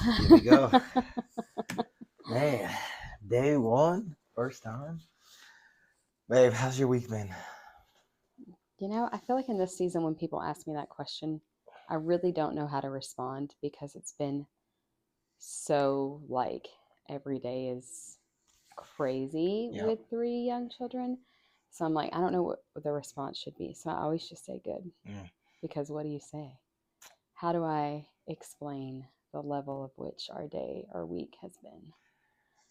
Here we go. Man, day one, first time. Babe, how's your week been? I feel like in this season, when people ask me that question, I really don't know how to respond because it's been so like every day is crazy Yep. with three young children. So I'm like, I don't know what the response should be. So I always just say good Mm. because what do you say? How do I explain the level of which our day or week has been?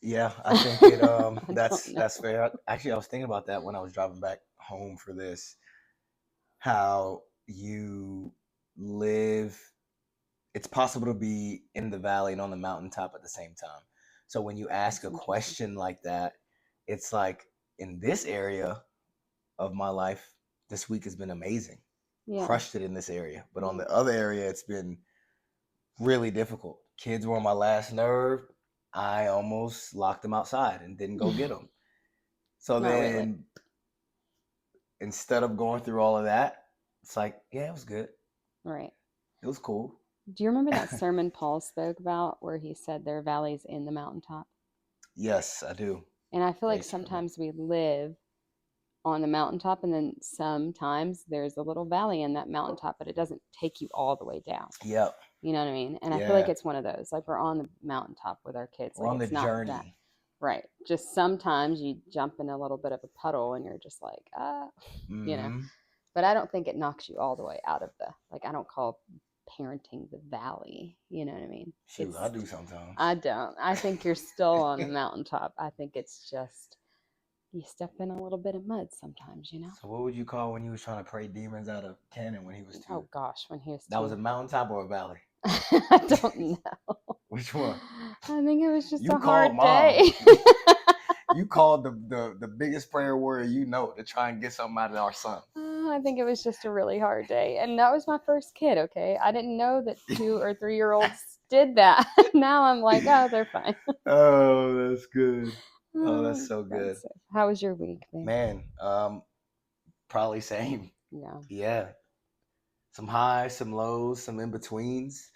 Yeah, I think it I don't that's know. fair. Actually, I was thinking about that when I was driving back home for this. How you live, it's possible to be in the valley and on the mountaintop at the same time. So when you ask That's a interesting. question like that, it's like in this area of my life, this week has been amazing. Yeah. Crushed it in this area. But on Yeah. the other area, it's been really difficult. Kids were on my last nerve. I almost locked them outside and didn't go get them. So Not really. then instead of going through all of that, it's like, yeah, it was good. Right. It was cool. Do you remember that sermon Paul spoke about where he said there are valleys in the mountaintop? Yes, I do. And I feel like Great sermon. sometimes we live on the mountaintop and then sometimes there's a little valley in that mountaintop, but it doesn't take you all the way down. Yep. You know what I mean? And I feel like Yeah. it's one of those. Like we're on the mountaintop with our kids. We're Like on the it's not that. journey. Right. Just sometimes you jump in a little bit of a puddle and you're just like, you know. Mm-hmm. But I don't think it knocks you all the way out of the, like, I don't call parenting the valley. You know what I mean? Shoot, I It's, do sometimes. I don't. I think you're still on the mountaintop. I think it's just, you step in a little bit of mud sometimes, you know? So what would you call when you was trying to pray demons out of cannon when he was two? Oh gosh, when he was That was two. a mountaintop or a valley? I don't know. Which one? I think it was just You a called hard mom. day. You called the biggest prayer warrior you know to try and get something out of our son. I think it was just a really hard day. And that was my first kid, okay? I didn't know that 2 or 3 year olds did that. Now I'm like, oh, they're fine. Oh, that's good. Oh, that's Oh, so good. God's sake. How was your week, babe? Man, probably same. Yeah. Yeah. Some highs, some lows, some in betweens.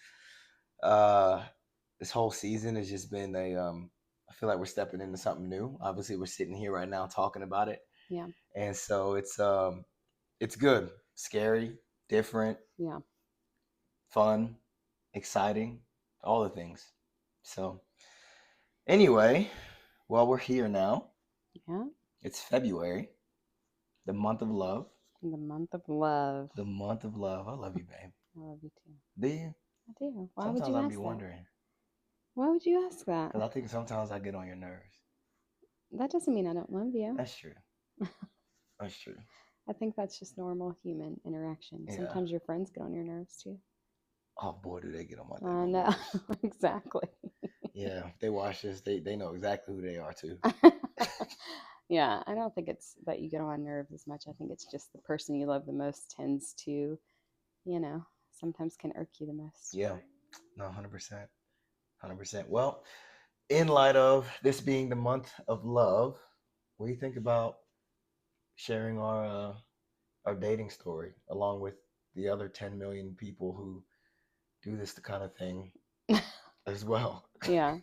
Uh this whole season has just been a I feel like we're stepping into something new. Obviously, we're sitting here right now talking about it. Yeah. And so it's good, scary, different, Yeah. fun, exciting, all the things. So, anyway, well, we're here now. Yeah. It's February, the month of love. The month of love. The month of love. I love you, babe. I love you too. Do you? I do. Why would Sometimes you I'd be ask that? wondering Why would you ask that? because I think sometimes I get on your nerves. That doesn't mean I don't love you. That's true. That's true. I think that's just normal human interaction. Yeah. Sometimes your friends get on your nerves too. Oh boy, do they get on my I daggone know. nerves. Exactly. Yeah, if they watch this, they know exactly who they are too. Yeah, I don't think it's that you get on my nerves as much. I think it's just the person you love the most tends to, sometimes can irk you the most. Yeah, no, 100%, 100%. Well, in light of this being the month of love, what do you think about sharing our dating story along with the other 10 million people who do this kind of thing as well? Yeah.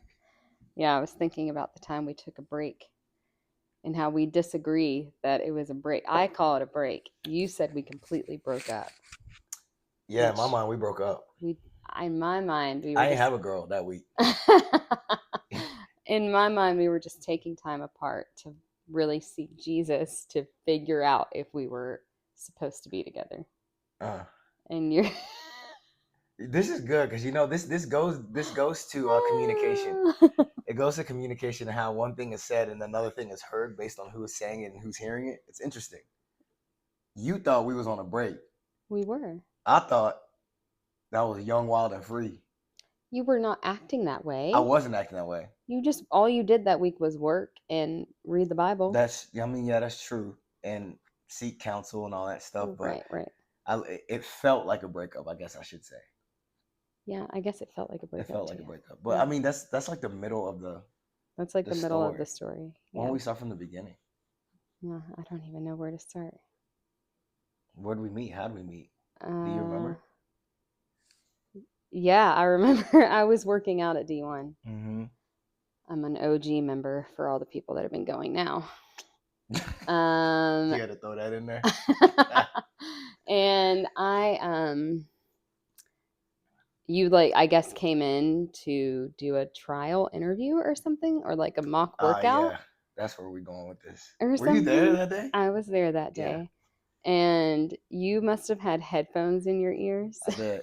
Yeah, I was thinking about the time we took a break and how we disagree that it was a break. I call it a break. You said we completely broke up, Yeah, in my which mind, we broke up. we, in my mind, we were I ain't just, have a girl that week. in my mind, we were just taking time apart to really seek Jesus to figure out if we were supposed to be together. Uh, And you're, this is good because this goes to communication. It goes to communication and how one thing is said and another thing is heard based on who is saying it and who's hearing it. It's interesting. You thought we was on a break. we were. I thought that was young, wild, and free. You were not acting that way. I wasn't acting that way. You just, all you did that week was work and read the Bible. Yeah, that's true. And seek counsel and all that stuff. But Right. it felt like a breakup, I guess I should say. Yeah, I guess it felt like a It breakup felt to like a you. breakup. But Yeah. I mean, that's like the middle of That's like the the middle of story. the story. Why Yeah. don't we start from the beginning? Yeah, I don't even know where to start. Where did we meet? How did we meet? Do you Uh, remember? Yeah, I remember I was working out at D1. Mm-hmm. I'm an OG member for all the people that have been going now. You Um, had to throw that in there. and you like, I guess, came in to do a trial interview or something, or like a mock workout Yeah, that's where we're going with this. or Were you there something. that day? I was there that Yeah, day, and you must have had headphones in your ears. I did.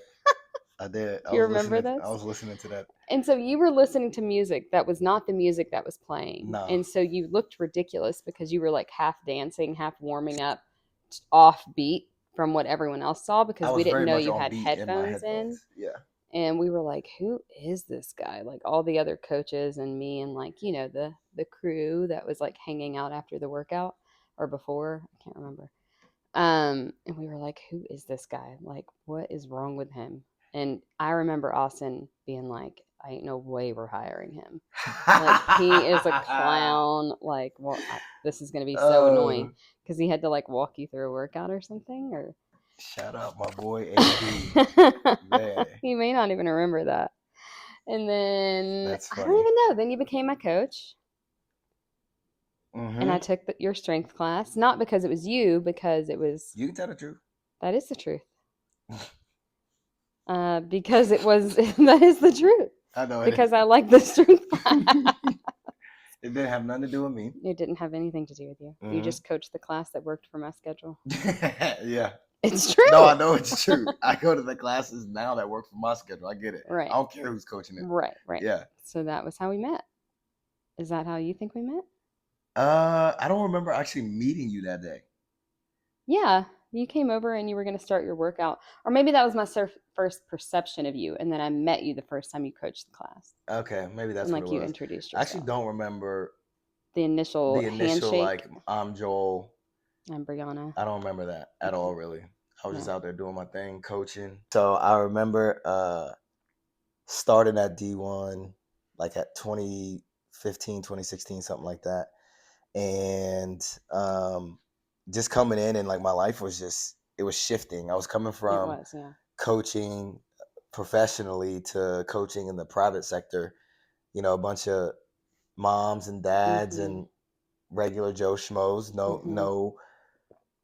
I did. Do you remember I this? was listening to that. And so you were listening to music that was not the music that was playing. Nah, And so you looked ridiculous because you were like half dancing, half warming up, off beat from what everyone else saw I because we was didn't very know much you on had beat in my headphones in. headphones. Yeah. And we were like, who is this guy? Like all the other coaches and me and like, the crew that was like hanging out after the workout or before, I can't remember. And we were like, who is this guy? Like, what is wrong with him? And I remember Austin being like, I ain't no way we're hiring him. Like, he is a clown. Like, well, this is going to be so Oh, annoying because he had to like walk you through a workout or something. Or shout out my boy AB. Man, he may not even remember that. And then that's I don't funny. even know. Then you became my coach, and Mm-hmm. I took your strength class, not because it was you, because it was You can tell the truth. that is the truth. Because it was that is the truth. I know it Because is. I like the strength class. It didn't have nothing to do with me. It didn't have anything to do with you. You Mm-hmm. just coached the class that worked for my schedule. Yeah. It's No, true. I know it's true. I go to the classes now that work for my schedule. I get it. Right. I don't care who's coaching it. Right. Yeah. So that was how we met. Is that how you think we met? I don't remember actually meeting you that day. Yeah. You came over and you were going to start your workout. Or maybe that was my first perception of you. And then I met you the first time you coached the class. Okay, maybe that's And what it like you was. introduced I actually yourself. don't remember The initial the initial handshake. like I'm Joel. I'm Brianna. I don't remember that at all really. I was just No. out there doing my thing, coaching. So I remember starting at D1 like at 2015, 2016, something like that. And just coming in and like my life was just it was shifting. I was coming It from was, yeah. coaching professionally to coaching in the private sector, a bunch of moms and dads Mm-hmm. and regular Joe schmoes. No, Mm-hmm.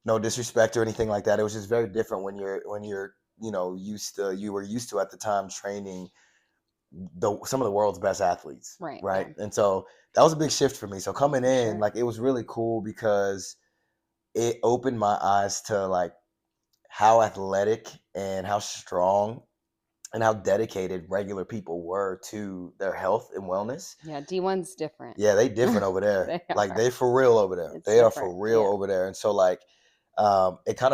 no disrespect or anything like that. It was just very different when you're you were used to at the time training some of the world's best athletes, Right, right? yeah. And so that was a big shift for me. So coming For in, sure. like it was really cool because it opened my eyes to like how athletic and how strong and how dedicated regular people were to their health and wellness. Yeah, D1's different. Yeah, they different over there. They Like are. they for real over there. It's They are different. for real Yeah. over there. And so like it kind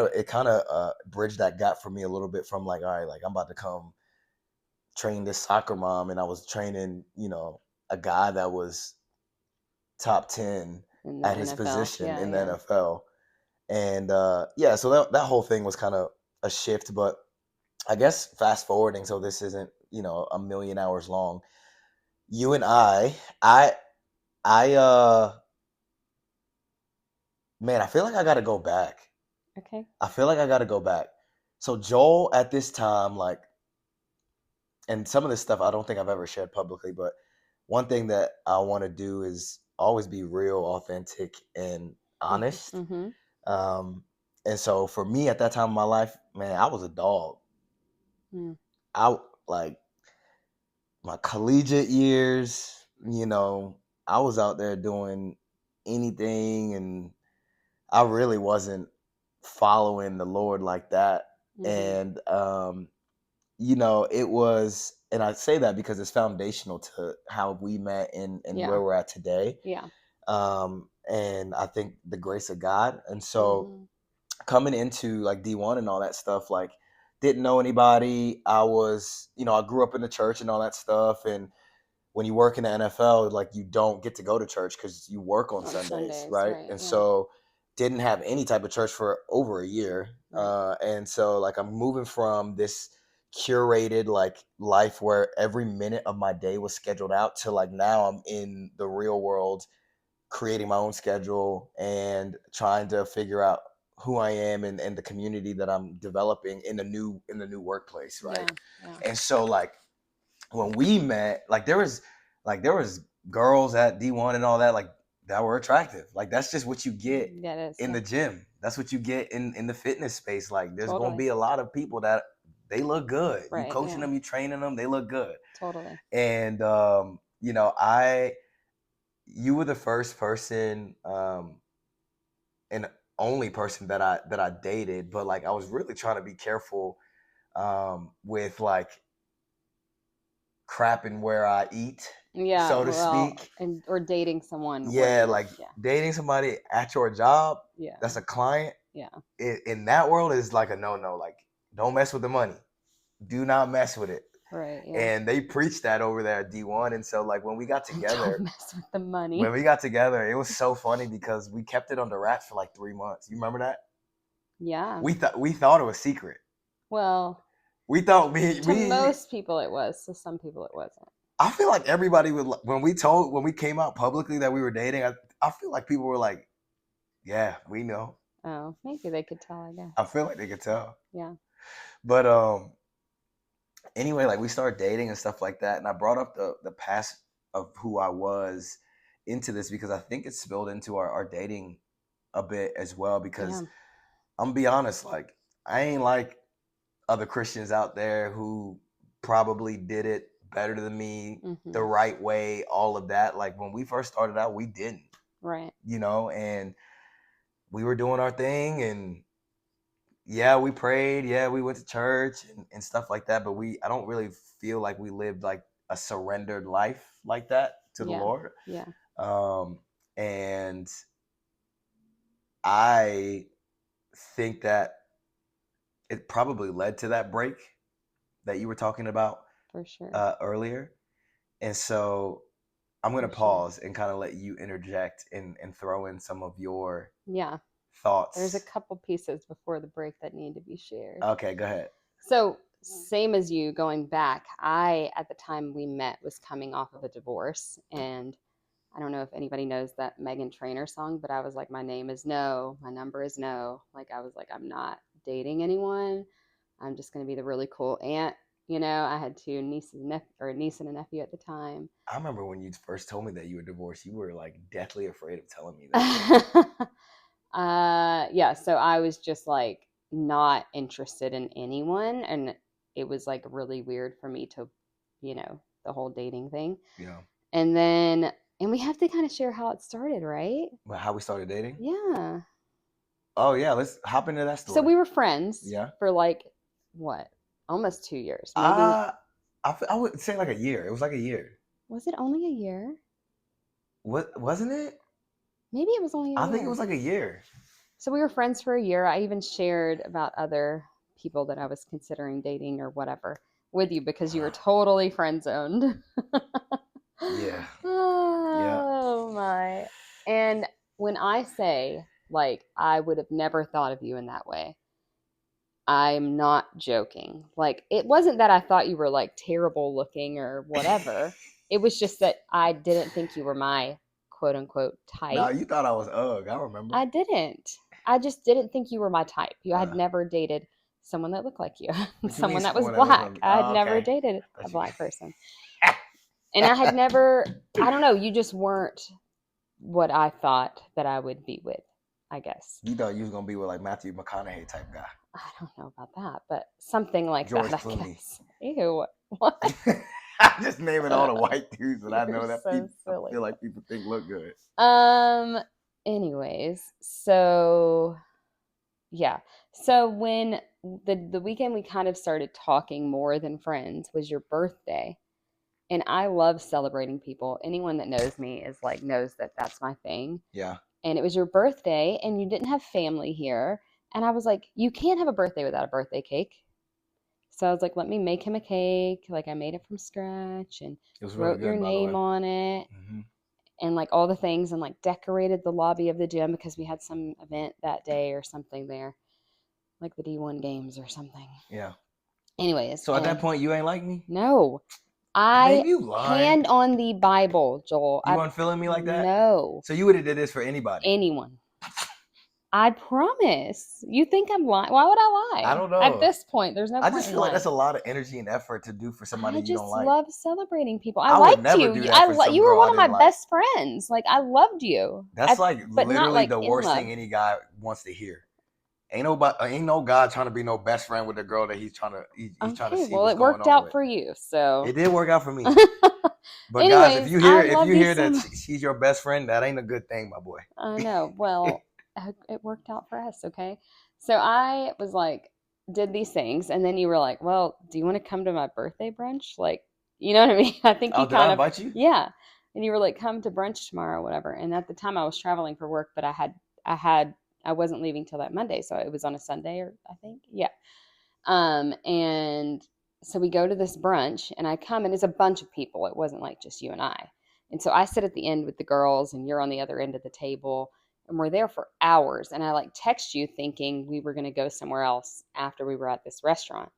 of bridged that gap for me a little bit from like, all right, like I'm about to come train this soccer mom, and I was training, a guy that was top 10 In the at his NFL. position Yeah, in the yeah. NFL. And yeah, so that whole thing was kind of a shift. But I guess fast forwarding, so this isn't, a million hours long. You and I man, I feel like I got to go back. Okay. I feel like I got to go back. So Joel at this time, like, and some of this stuff I don't think I've ever shared publicly, but one thing that I want to do is always be real, authentic, and honest. Mm-hmm. Um, and so for me at that time of my life, man, I was a dog. Mm. I like my collegiate years, I was out there doing anything, and I really wasn't following the Lord like that. Mm-hmm. And it was, and I say that because it's foundational to how we met and Yeah. where we're at today. Yeah. And I think the grace of God. And so Mm-hmm. coming into like D1 and all that stuff, like didn't know anybody. I was, I grew up in the church and all that stuff. And when you work in the NFL, like you don't get to go to church because you work on On Sundays, Sundays, right? right? And Yeah. so didn't have any type of church for over a year. Right. And so like I'm moving from this curated like life where every minute of my day was scheduled out to like now I'm in the real world creating my own schedule and trying to figure out who I am and the community that I'm developing in the new workplace, right? Yeah. And so like when we met, like there was girls at D1 and all that, like that were attractive. Like that's just what you get That is, in yeah. the gym. That's what you get in the fitness space. Like there's gonna Totally. be a lot of people that they look good. You Right, coaching yeah. them, you training them, they look good. Totally. And you know, you were the first person and only person that I dated, but like I was really trying to be careful with like crapping where I eat, Yeah, so to well, speak. or dating someone Yeah, where you're, like yeah, dating somebody at your job yeah, that's a client yeah. in that world is like a no. Like, don't mess with the money. Do not mess with it. Right, yeah. And they preached that over there at D1. And so like when we got together, Don't mess with the money. it was so funny because we kept it under wraps for like 3 months. You remember that? Yeah. We thought it was secret. Well, We thought to most people it was. To some people it wasn't. I feel like everybody would, when we came out publicly that we were dating, I feel like people were like, yeah, we know. Oh, maybe they could tell, I guess. I feel like they could tell. Yeah. But anyway, like we started dating and stuff like that, and I brought up the past of who I was into this because I think it spilled into our dating a bit as well. Because Yeah. I'm gonna be honest, like I ain't like other Christians out there who probably did it better than me, the right way, all of that. Like when we first started out, we didn't. Right. You know, and we were doing our thing, and yeah, we prayed, yeah, we went to church and stuff like that, but I don't really feel like we lived like a surrendered life like that to the Lord. Yeah. And I think that it probably led to that break that you were talking about for sure earlier. And so I'm going to pause and kind of let you interject and throw in some of your thoughts. There's a couple pieces before the break that need to be shared. Okay, go ahead. So same as you, going back, I, at the time we met, was coming off of a divorce. And I don't know if anybody knows that Meghan Trainor song, but I was like, my name is no, my number is no. Like, I was like, I'm not dating anyone. I'm just going to be the really cool aunt. You know, I had two nieces and a niece and a nephew at the time. I remember when you first told me that you were divorced, you were like deathly afraid of telling me that. Yeah, so I was just like not interested in anyone, and it was like really weird for me to, you know, the whole dating thing. Yeah. And then, and we have to kind of share how it started, right? Well, how we started dating? Yeah. Oh yeah, let's hop into that story. So we were friends. Yeah. For like what? Almost 2 years. Maybe. I would say like a year. It was like a year. Was it only a year? What wasn't it? Maybe it was only a year. I think it was like a year. So we were friends for a year. I even shared about other people that I was considering dating or whatever with you because you were totally friend zoned. Yeah. Oh my. And when I say, like, I would have never thought of you in that way, I'm not joking. Like, it wasn't that I thought you were like terrible looking or whatever. It was just that I didn't think you were my quote unquote type. No, you thought I was ugh. I remember. I didn't. I just didn't think you were my type. I had never dated someone that looked like you. Someone that was black. I had never dated a black person. And I had never, I don't know, you just weren't what I thought that I would be with, I guess. You thought you was going to be with like Matthew McConaughey type guy. I don't know about that, but something like George that, Clooney. I guess. Ew. What? I'm just naming all the white dudes that I know that so people silly. feel like people think look good. Anyways, so yeah. So when the weekend we kind of started talking more than friends was your birthday. And I love celebrating people. Anyone that knows me is like, knows that that's my thing. Yeah. And it was your birthday and you didn't have family here. And I was like, you can't have a birthday without a birthday cake. So I was like, let me make him a cake. Like I made it from scratch and wrote your name on it. Mm-hmm. And like all the things and like decorated the lobby of the gym because we had some event that day or something there. Like the D1 games or something. Yeah. Anyways. So at that point, you ain't like me? No. Hand on the Bible, Joel. You weren't feeling me like that? No. So you would have did this for anybody? Anyone. I promise. You think I'm lying? Why would I I lie? don't At know. this point, there's no I point just in feel like lying. that's a lot of energy and effort to do for somebody I you don't just like. love celebrating people. I I would liked never you. do that for some You were girl one I of my didn't like. best friends. Like I loved you. That's like But not literally like the in worst love. thing any guy wants to hear. Ain't no guy trying to be no best friend with the girl that he's trying to Okay, see well, what's it going worked on out with. for you. So It did work out for me. But guys, anyways, I if love you you hear so that much. she's your best friend, that ain't a good thing, my boy. I know. Well, it worked out for us, okay? So I was like, did these things, and then you were like, well, do you want to come to my birthday brunch? Like, you know what I mean? I think Oh, you did I kind of, invite you? yeah. And you were like, come to brunch tomorrow, whatever. And at the time I was traveling for work, but I wasn't leaving till that Monday. So it was on a Sunday or I think, yeah. And so we go to this brunch and I come and it's a bunch of people. It wasn't like just you and I. And so I sit at the end with the girls and you're on the other end of the table and we're there for hours. And I like text you thinking we were going to go somewhere else after we were at this restaurant.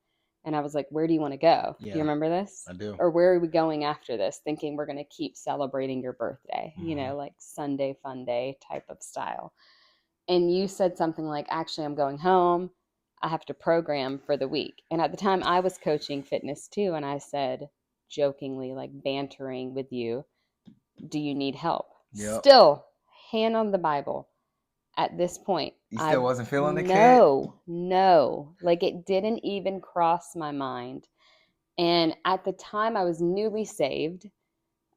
And I was like, where do you want to go? Do you Yeah, remember this? I do. Or where are we going after this? Thinking we're going to keep celebrating your birthday, Hmm. like Sunday fun day type of style. And you said something like, actually, I'm going home. I have to program for the week. And at the time, I was coaching fitness too. And I said, jokingly, like bantering with you, do you need help? Yep. Still, hand on the Bible. At this point, You I still wasn't feeling the kid? no, like it didn't even cross my mind. And at the time, I was newly saved.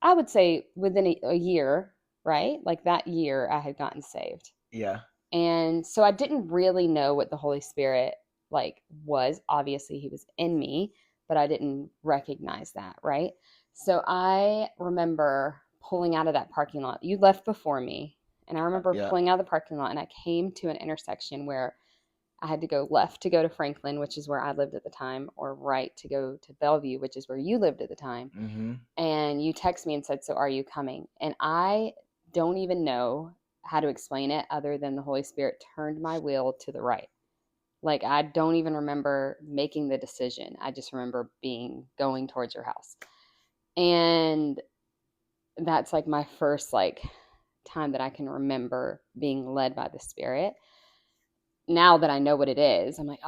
I would say within a year, right? Like that year, I had gotten saved. Yeah. And so I didn't really know what the Holy Spirit like was. Obviously, he was in me, but I didn't recognize that, right? So I remember pulling out of that parking lot. You left before me, and I remember Yeah. pulling out of the parking lot and I came to an intersection where I had to go left to go to Franklin, which is where I lived at the time, or right to go to Bellevue, which is where you lived at the time. Mm-hmm. And you text me and said, "So are you coming?" And I don't even know how to explain it other than the Holy Spirit turned my wheel to the right. Like I don't even remember making the decision. I just remember going towards your house. And that's like my first like time that I can remember being led by the Spirit. Now that I know what it is, I'm like,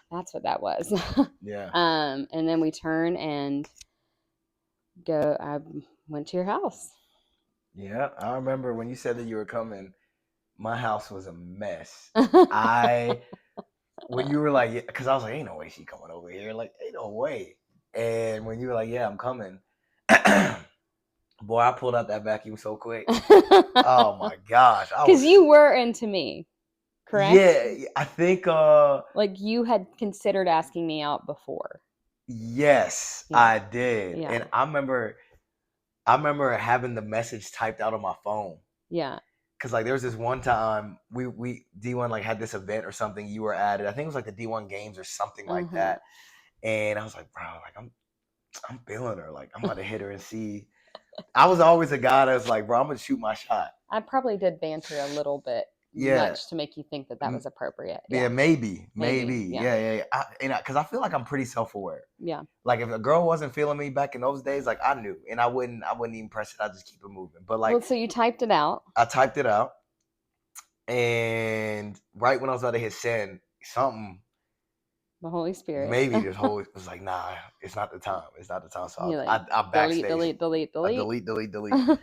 that's what that was. Yeah. And then we turn and I went to your house. Yeah. I remember when you said that you were coming, my house was a mess. I I when you were like, because I was like, ain't no way she coming over here. Like, ain't no way. And when you were like, yeah, I'm coming, boy, I pulled out that vacuum so quick. Oh my gosh, I Because was. you were into me, correct? Yeah, I think. Like you had considered asking me out before. Yes, Yeah. I did, Yeah. and I remember having the message typed out on my phone. Yeah. Cause like there was this one time we D1 like had this event or something you were at it. I think it was like the D1 games or something like that. And I was like, bro, like I'm feeling her. Like I'm about to hit her and see. I was always a guy that was like, bro, I'm gonna shoot my shot. I probably did banter a little bit Yeah. much to make you think that was appropriate. Yeah, Yeah. maybe. Yeah. Yeah. Because I feel like I'm pretty self-aware. Yeah. Like if a girl wasn't feeling me back in those days, like I knew, and I wouldn't even press it. I just keep it moving. But like, Well, so you typed it out. I typed it out, and right when I was about to hit send, something The Holy Spirit. maybe this whole was like, nah, it's not the time. It's not the time. So You're I like, backstage. delete. I delete.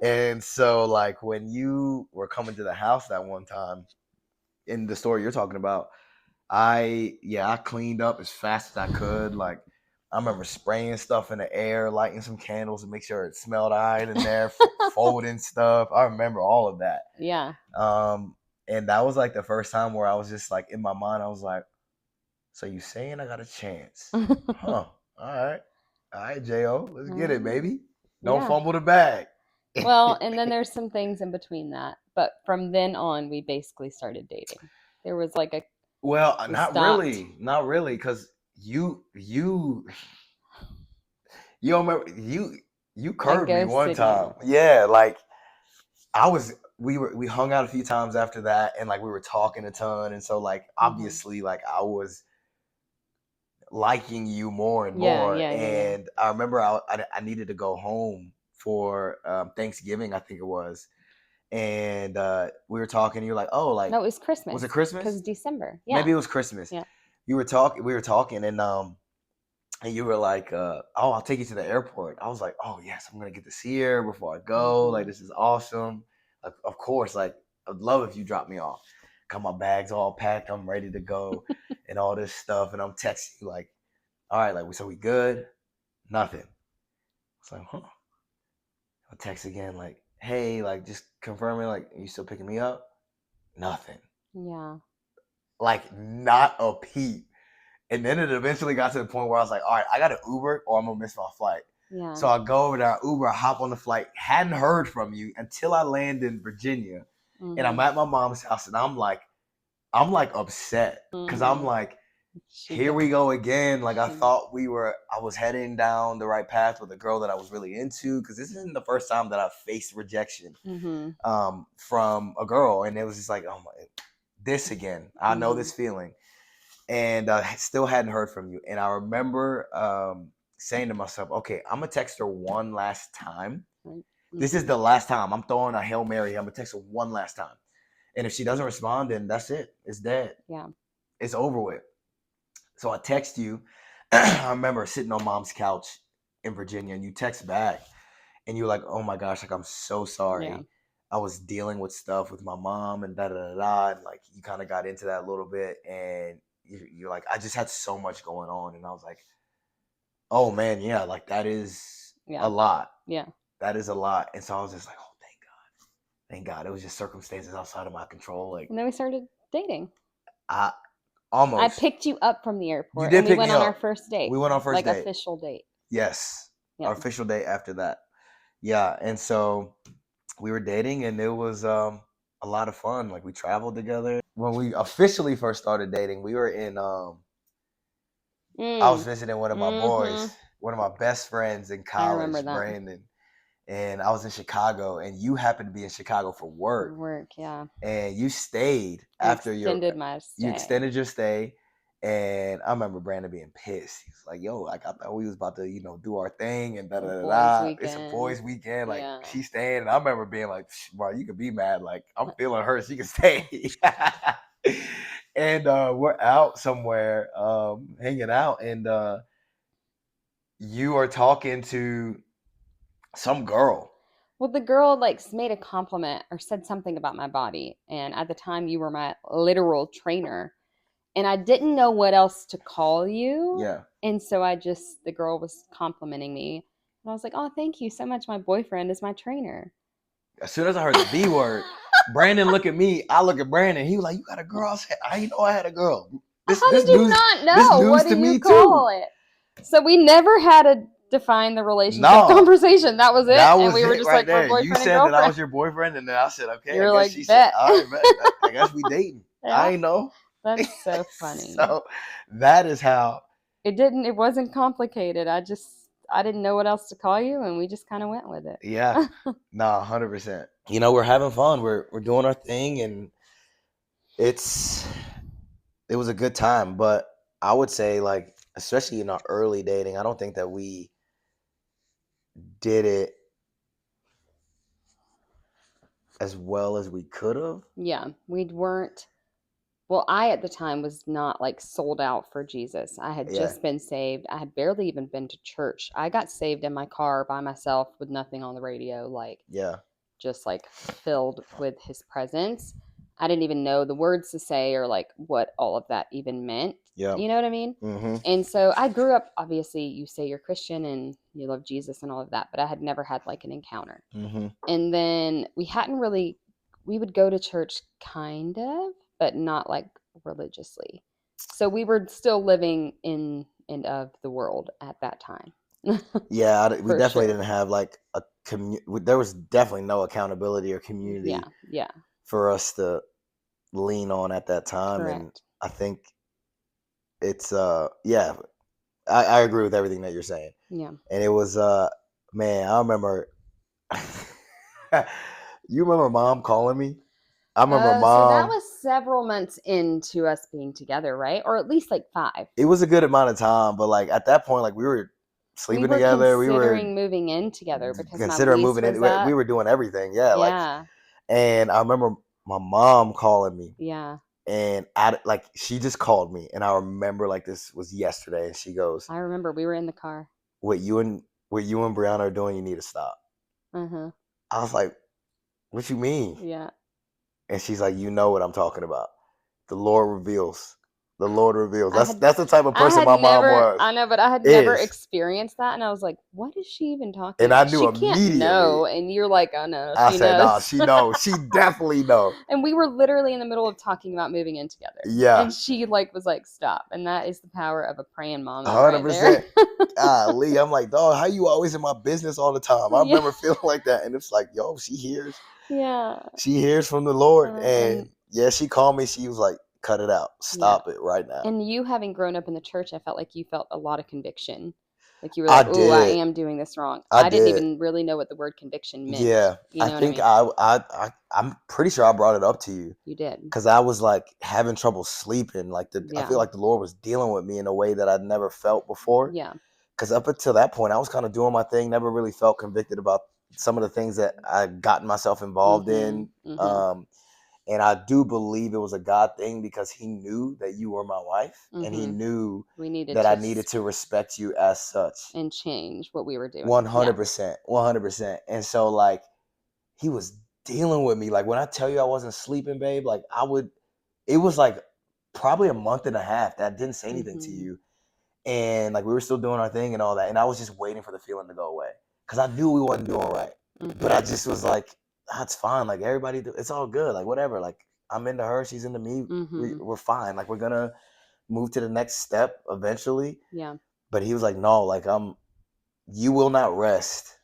And so like when you were coming to the house that one time in the story you're talking about, I cleaned up as fast as I could. Like I remember spraying stuff in the air, lighting some candles to make sure it smelled alright in there, folding stuff. I remember all of that. Yeah. And that was like the first time where I was just like in my mind, I was like, so you saying I got a chance? Huh. All right, J.O. Let's get it, baby. Don't fumble the bag. Well, and then there's some things in between that. But from then on, we basically started dating. There was like a not really, because you remember you curved me one time. Yeah, like we hung out a few times after that, and like we were talking a ton, and so like obviously like I was liking you more and more. And I remember I needed to go home for Thanksgiving, I think it was, and we were talking. You're like, oh, like No, it was was it Christmas Christmas? because December. Maybe Yeah. it was Christmas. Yeah. We were talking, and you were like, oh, I'll take you to the airport. I was like, oh yes, I'm gonna get to see her before I go. Like, Mhm. this is awesome. Like, of course, like I'd love if you drop me off. Got my bags all packed. I'm ready to go, and all this stuff. And I'm texting you like, all right, like, so we good? Nothing. It's like, huh? I text again, like, hey, like, just confirming, like, you still picking me up? Nothing. Yeah. Like, not a peep. And then it eventually got to the point where I was like, all right, I got to Uber or I'm going to miss my flight. Yeah. So I go over there, Uber, hop on the flight. Hadn't heard from you until I land in Virginia. And I'm Mhm. at my mom's house, and I'm like upset because I'm Mhm. like, She here got- we go again. Like, I she- thought I was heading down the right path with a girl that I was really into, because this isn't the first time that I've faced rejection Mhm. from a girl. And it was just like, oh my, this again. I know this feeling. And still hadn't heard from you. And I remember saying to myself, okay, I'm going to text her one last time. Right. This is the last time. I'm throwing a Hail Mary. I'm going to text her one last time. And if she doesn't respond, then that's it. It's dead. Yeah. It's over with. So I text you. I remember sitting on mom's couch in Virginia, and you text back, and you're like, oh my gosh, like, I'm so sorry. Yeah. I was dealing with stuff with my mom and da da da da. And like, you kind of got into that a little bit. And you're like, I just had so much going on. And I was like, oh man, yeah, like, that is Yeah. a lot. Yeah. That is a lot. And so I was just like, oh, thank God. Thank God. It was just circumstances outside of my control. Like, And then we started dating. I almost. I picked you up from the airport. did and we pick went me on our up. first date. We went on first like date. official date. Yes. Yeah. Our official date after that. Yeah. And so we were dating, and it was a lot of fun. Like, we traveled together. When we officially first started dating, we were in I was visiting one of my boys, one of my best friends in I remember college, that. Brandon. And I was in Chicago, and you happened to be in Chicago for work. Work, yeah. And you stayed I after extended my stay. you extended your stay. And I remember Brandon being pissed. He was like, yo, like, I thought we was about to, do our thing, and da da da da. It's a boys' weekend. Like, Yeah. she's staying. And I remember being like, bro, you could be mad. Like, I'm feeling her. She can stay. And we're out somewhere hanging out. And you are talking to some girl. Well, the girl like made a compliment or said something about my body. And at the time, you were my literal trainer. And I didn't know what else to call you. Yeah. And so the girl was complimenting me. And I was like, oh, thank you so much. My boyfriend is my trainer. As soon as I heard the B word, Brandon look at me. I look at Brandon. He was like, you got a girl? I said, I know I had a girl. How did you not know? This news What to do me you call it? So we never had to define the relationship conversation. That was it. And we were just like, there. my boyfriend you and said girlfriend. that I was your boyfriend, and then I said, okay. You're I like, guess she bet. said, all right, bet. I guess we dating. Yeah. I ain't know. That's so funny. So that is how. It wasn't complicated. I didn't know what else to call you, and we just kind of went with it. Yeah. Nah, 100%. We're having fun. We're doing our thing, and it was a good time. But I would say, like, especially in our early dating, I don't think that we did it as well as we could have. Yeah, we weren't. Well, I at the time was not like sold out for Jesus. I had just been saved. I had barely even been to church. I got saved in my car by myself with nothing on the radio, just like filled with his presence. I didn't even know the words to say or like what all of that even meant. Yeah. You know what I mean? Mm-hmm. And so I grew up, obviously, you say you're Christian and you love Jesus and all of that, but I had never had like an encounter. Mm-hmm. And then we would go to church kind of, but not like religiously. So we were still living in and of the world at that time. Yeah, we definitely didn't have like a there was definitely no accountability or community for us to lean on at that time. Correct. And I think it's I agree with everything that you're saying. Yeah. And it was man, I remember you remember Mom calling me? I remember Mom. So that was several months into us being together, right? Or at least like 5. It was a good amount of time, but like at that point, like we were sleeping together. We were moving in together because considering my lease moving in. was up. We were doing everything. Yeah. Like, And I remember my mom calling me, Yeah. and she just called me, and I remember like this was yesterday, and she goes, I remember we were in the car. "What you and Brianna are doing, you need to stop." Uh-huh. I was like, "What you mean?" Yeah. And she's like, "You know what I'm talking about. The Lord reveals. The Lord reveals." I had That's the type of I person had my mom never was, I know, but I had never is. experienced that, and I was like, "What is she even talking And I about? knew She can't immediately. know." And you're like, "Oh no, I she said, "Nah, knows." she knows. She definitely know." And we were literally in the middle of talking about moving in together. Yeah, And she like was like, "Stop." And that is the power of a praying mama right there. 100%. Golly, I'm like, dog, how you always in my business all the time? I Yeah. remember feeling like that, and it's like, yo, she hears. Yeah. She hears from the Lord, And and yeah, she called me. She was like, "Cut it out. yeah. Stop it right now." And you having grown up in the church, I felt like you felt a lot of conviction. Like you were I like, "Oh, I did. am doing this wrong." I I didn't did. even really know what the word conviction meant. Yeah, You I know what I think mean? I'm pretty sure I brought it up to you You did. because I was like having trouble sleeping. Like I Yeah. feel like the Lord was dealing with me in a way that I'd never felt before. Yeah. Because up until that point, I was kind of doing my thing. Never really felt convicted about some of the things that I gotten myself involved in. Mm-hmm. Mm-hmm. And I do believe it was a God thing because He knew that you were my wife, and He Mm-hmm. knew We needed that I to needed to respect you as such. and change what we were doing. One Yeah. hundred percent, 100%. And so, like, He was dealing with me. Like, when I tell you I wasn't sleeping, babe, like it was like probably a month and a half that I didn't say anything to Mm-hmm. you, and like we were still doing our thing and all that, and I was just waiting for the feeling to go away because I knew we wasn't doing right. But I just was like, that's fine. Like everybody, it's all good. Like whatever. Like I'm into her, she's into me. Mm-hmm. We're fine. Like we're gonna move to the next step eventually. Yeah. But he was like, no, like you will not rest.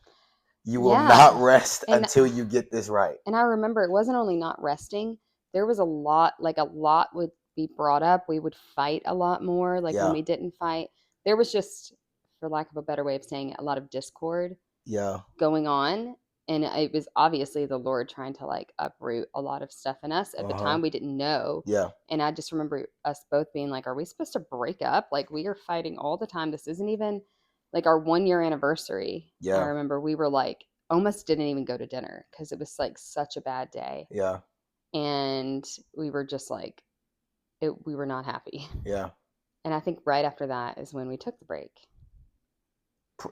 You will Yeah. not rest And until you get this right. I remember it wasn't only not resting, there was a lot would be brought up. We would fight a lot more. Like when Yeah, we didn't fight, there was just, for lack of a better way of saying it, a lot of discord yeah, going on. And it was obviously the Lord trying to like uproot a lot of stuff in us. At the uh-huh, time, we didn't know. yeah, And I just remember us both being like, "Are we supposed to break up? Like, we are fighting all the time. This isn't even like our 1 year anniversary." I yeah, remember we were like, almost didn't even go to dinner because it was like such a bad day. yeah, And we were just like, we were not happy. yeah, And I think right after that is when we took the break,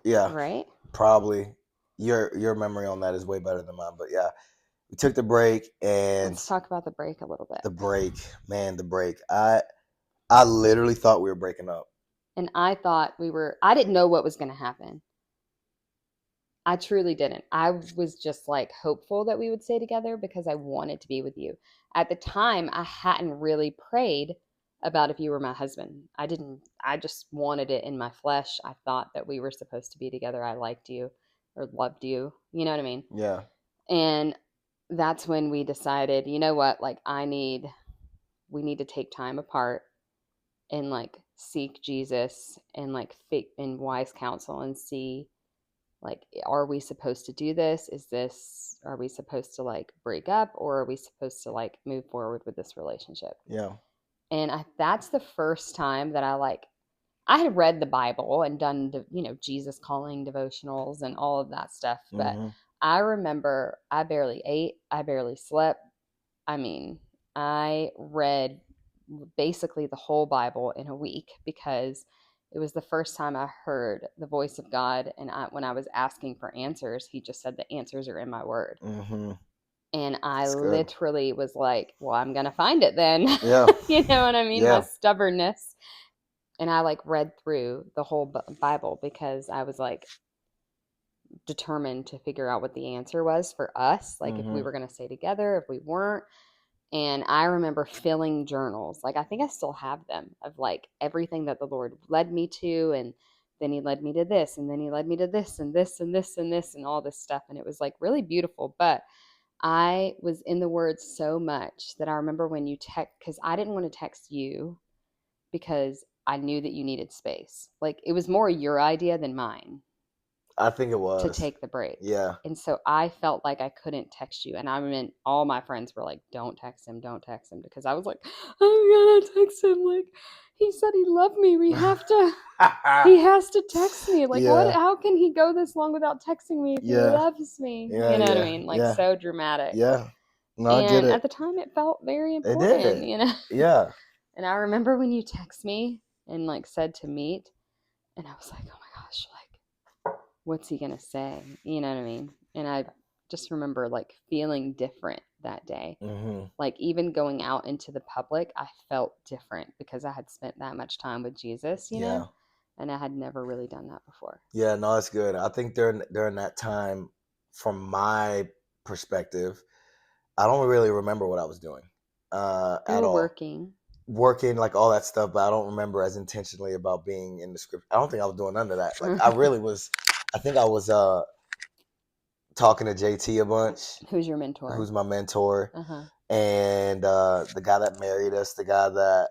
yeah. right? Probably your memory on that is way better than mine. But yeah, we took the break, and Let's talk about the break a little bit. the break, man, the break. I literally thought we were breaking up. And I thought I didn't know what was going to happen. I truly didn't. I was just like hopeful that we would stay together because I wanted to be with you. At the time, I hadn't really prayed about if you were my husband. I just wanted it in my flesh. I thought that we were supposed to be together. I liked you or loved you. You know what I mean? Yeah, And that's when we decided, you know what? Like, we need to take time apart and like seek Jesus and like fake and wise counsel and see, like, are we supposed to do this? Are we supposed to like break up, or are we supposed to like move forward with this relationship? yeah, And that's the first time that I had read the Bible and done Jesus calling devotionals and all of that stuff, but mm-hmm, I remember I barely ate, I barely slept. I mean, I read basically the whole Bible in a week because it was the first time I heard the voice of God. And when I was asking for answers, he just said, "The answers are in my word." mm-hmm. And I It's good. literally was like, "Well, I'm going to find it then." Yeah, You know what I mean? My yeah, stubbornness. And I like read through the whole Bible because I was like determined to figure out what the answer was for us. Like if we mm-hmm, were going to stay together, if we weren't. And I remember filling journals. Like I think I still have them of like everything that the Lord led me to. And then he led me to this. And then he led me to this and this and this and this and all this stuff. And it was like really beautiful. But I was in the word so much that I remember when you text, because I didn't want to text you because I knew that you needed space. Like it was more your idea than mine I think it to was. take the break. Yeah, And so I felt like I couldn't text you. And I mean, all my friends were like, "Don't text him, don't text him." Because I was like, "I'm gonna text him. Like, he said he loved me. He has to text me. Like, yeah, how can he go this long without texting me if he yeah, loves me?" yeah, You know what I yeah, mean? Like, yeah, so dramatic. yeah. No, I get And at it. the time, it felt very It important, did. you know? Yeah. And I remember when you text me and like said to meet, and I was like, oh my gosh, like, what's he gonna say? You know what I mean? And I just remember like feeling different that day. Hmm. Like even going out into the public, I felt different because I had spent that much time with Jesus, you know, Yeah. and I had never really done that before. Yeah, no, it's good. I think during that time, from my perspective, I don't really remember what I was doing You at were all. working. Working, like all that stuff, but I don't remember as intentionally about being in the script. I don't think I was doing none of that. Like I really was. I think I was talking to JT a bunch, Who's your mentor? who's my mentor, Uh huh. and the guy that married us, the guy that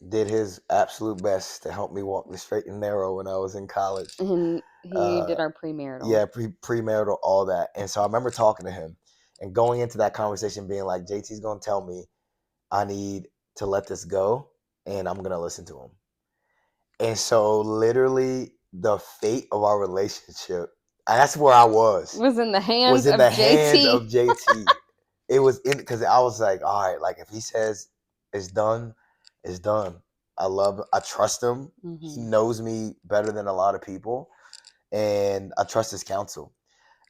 did his absolute best to help me walk the straight and narrow when I was in college. And he Uh, did our premarital. yeah, premarital, all that. And so I remember talking to him and going into that conversation being like, JT's going to tell me I need to let this go and I'm going to listen to him. And so literally the fate of our relationship, and that's where I Was in the was hands in of the hands JT. of JT. It was in, because I was like, all right, like if he says it's done, it's done. I trust him. He Mm-hmm. knows me better than a lot of people, and I trust his counsel.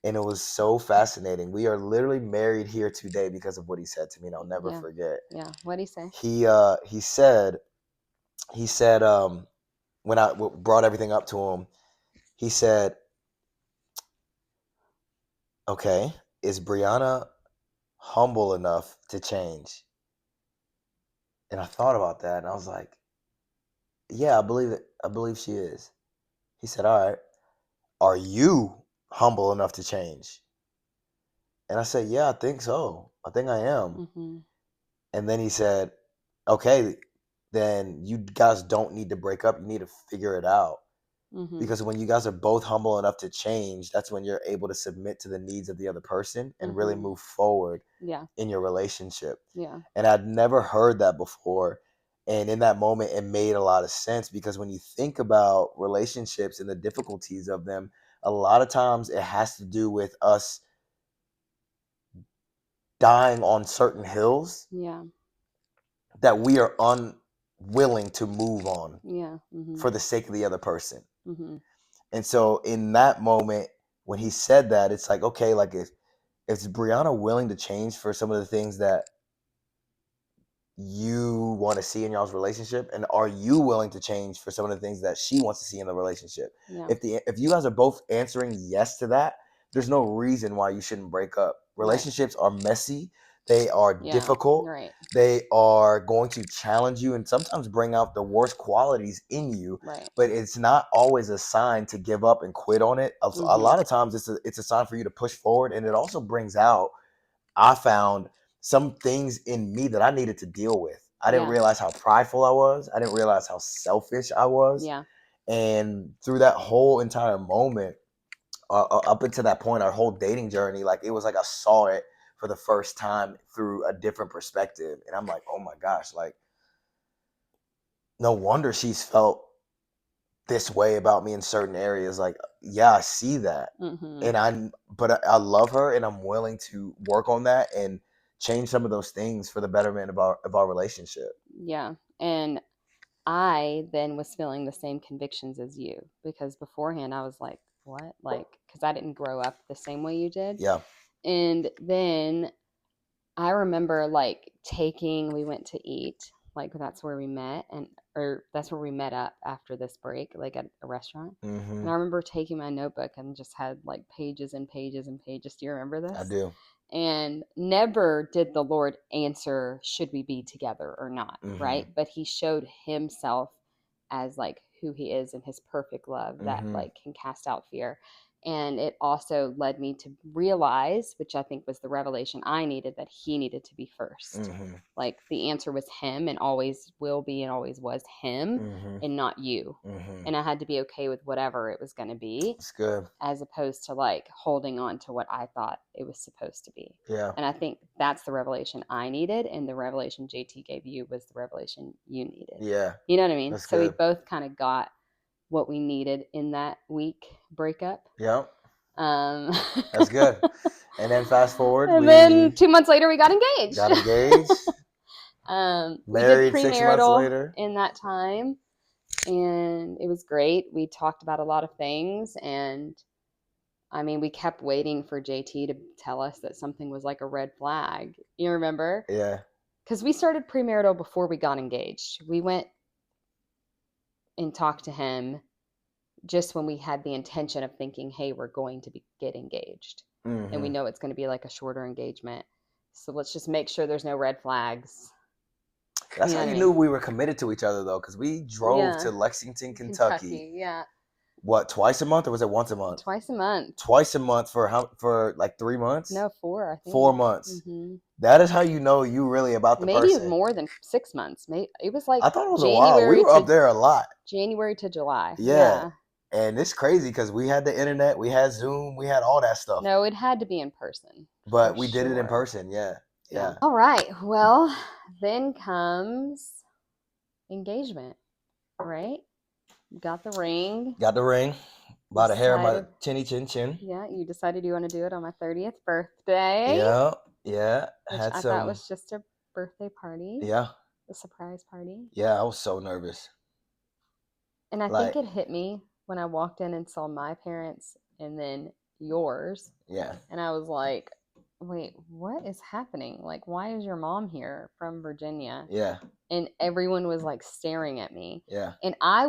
And it was so fascinating. We are literally married here today because of what he said to me, and I'll never Yeah. forget. Yeah. What'd he say? He said when I brought everything up to him, he said, "Okay, is Brianna humble enough to change?" And I thought about that, and I was like, "Yeah, I believe it. I believe she is." He said, "All right, are you humble enough to change?" And I said, "Yeah, I think so. I think I am." Mm-hmm. And then he said, "Okay, then you guys don't need to break up. You need to figure it out." Mm-hmm. Because when you guys are both humble enough to change, that's when you're able to submit to the needs of the other person and really Mm-hmm. move forward Yeah. in your relationship. Yeah. And I'd never heard that before. And in that moment, it made a lot of sense because when you think about relationships and the difficulties of them, a lot of times it has to do with us dying on certain hills Yeah. that we are unwilling to move on Yeah. Mm-hmm. for the sake of the other person. Mm-hmm. And so in that moment, when he said that, it's like, okay, like if is Brianna willing to change for some of the things that you want to see in y'all's relationship, and are you willing to change for some of the things that she wants to see in the relationship? Yeah. If you guys are both answering yes to that, there's no reason why you shouldn't break up. Right. Relationships are messy, they are Yeah. difficult, Right. they are going to challenge you and sometimes bring out the worst qualities in you, Right. but it's not always a sign to give up and quit on it. A Mm-hmm. lot of times it's a sign for you to push forward, and it also brings out, I found, some things in me that I needed to deal with. I didn't Yeah. realize how prideful I was. I didn't realize how selfish I was. Yeah. And through that whole entire moment, up until that point, our whole dating journey, like it was like I saw it for the first time through a different perspective. And I'm like, oh my gosh, like no wonder she's felt this way about me in certain areas. Like, yeah, I see that. Mm-hmm. And I love her and I'm willing to work on that and change some of those things for the betterment of our relationship. Yeah. And I then was feeling the same convictions as you because beforehand I was like, what? Like, because I didn't grow up the same way you did. Yeah. And then I remember like we went to eat, like that's where we met, or that's where we met up after this break, like at a restaurant. Mm-hmm. And I remember taking my notebook and just had like pages and pages and pages. Do you remember I this? do. And never did the Lord answer, should we be together or not, Mm-hmm. right? But he showed himself as like who he is and his perfect love that Mm-hmm. like can cast out fear. And it also led me to realize, which I think was the revelation I needed, that he needed to be 1st. Mm-hmm. Like the answer was him and always will be and always was him Mm-hmm. and not you. Mm-hmm. And I had to be okay with whatever it was going to be, It's good. as opposed to like holding on to what I thought it was supposed to be. Yeah. And I think that's the revelation I needed. And the revelation JT gave you was the revelation you needed. Yeah. You know what I mean? That's So we good. both kind of got what we needed in that week breakup. Yep. Um, That's good. And then fast forward, And we then 2 months later, we got engaged. got engaged. We did Married 6 months premarital later. in that time, and it was great. We talked about a lot of things, and I mean, we kept waiting for JT to tell us that something was like a red flag. You remember? Yeah. Because we started premarital before we got engaged. We went and talked to him just when we had the intention of thinking, hey, we're going to get engaged. And we Hmm. know it's going to be like a shorter engagement. So let's just make sure there's no red flags. That's You how know what you I knew mean? we were committed to each other, though, because we drove Yeah. to Lexington, Kentucky. Kentucky, yeah. What, twice a month, or was it once a month? Twice a month. Twice a month for like 3 months? No, 4, I think. 4 months. Hmm. That is how you know you really about the Maybe person. more than 6 months. Maybe it was like I thought it was a while. We were up there a lot. January to July. Yeah. And it's crazy because we had the internet, we had Zoom, we had all that stuff. No, it had to be in person. But for we did it in sure. person. Yeah. Yeah. All right. Well, then comes engagement, right? Got the ring. Got the ring. By the hair of my Decided- chinny chin chin. Yeah, you decided you want to do it on my 30th birthday. Yeah. Yeah. Which Had I some. thought was just a birthday party. Yeah. A surprise party. Yeah. I was so nervous. And I Like- think it hit me when I walked in and saw my parents and then yours. Yeah. And I was like, wait, what is happening? Like, why is your mom here from Virginia? Yeah. And everyone was like staring at me. Yeah. And I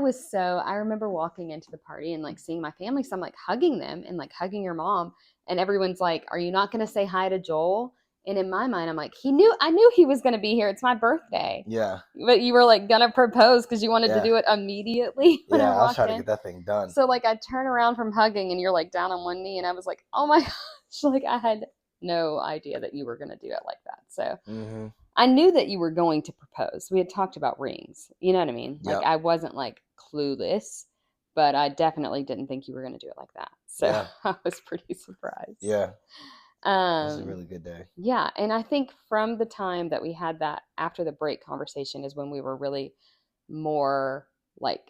remember walking into the party and like seeing my family. So I'm like hugging them and like hugging your mom. And everyone's like, are you not going to say hi to Joel? And in my mind, I'm like, I knew he was going to be here. It's my birthday. Yeah. But you were like going to propose because you wanted Yeah. to do it immediately when Yeah. I I was walked trying to in. get that thing done. So like I turn around from hugging and you're like down on one knee. And I was like, oh my gosh. Like I had no idea that you were going to do it like that. So Mm-hmm. I knew that you were going to propose. We had talked about rings. You know what I mean? Like Yep. I wasn't like clueless, but I definitely didn't think you were going to do it like that. So Yeah. I was pretty surprised. Yeah. It was a really good day. Yeah, and I think from the time that we had that after the break conversation is when we were really more like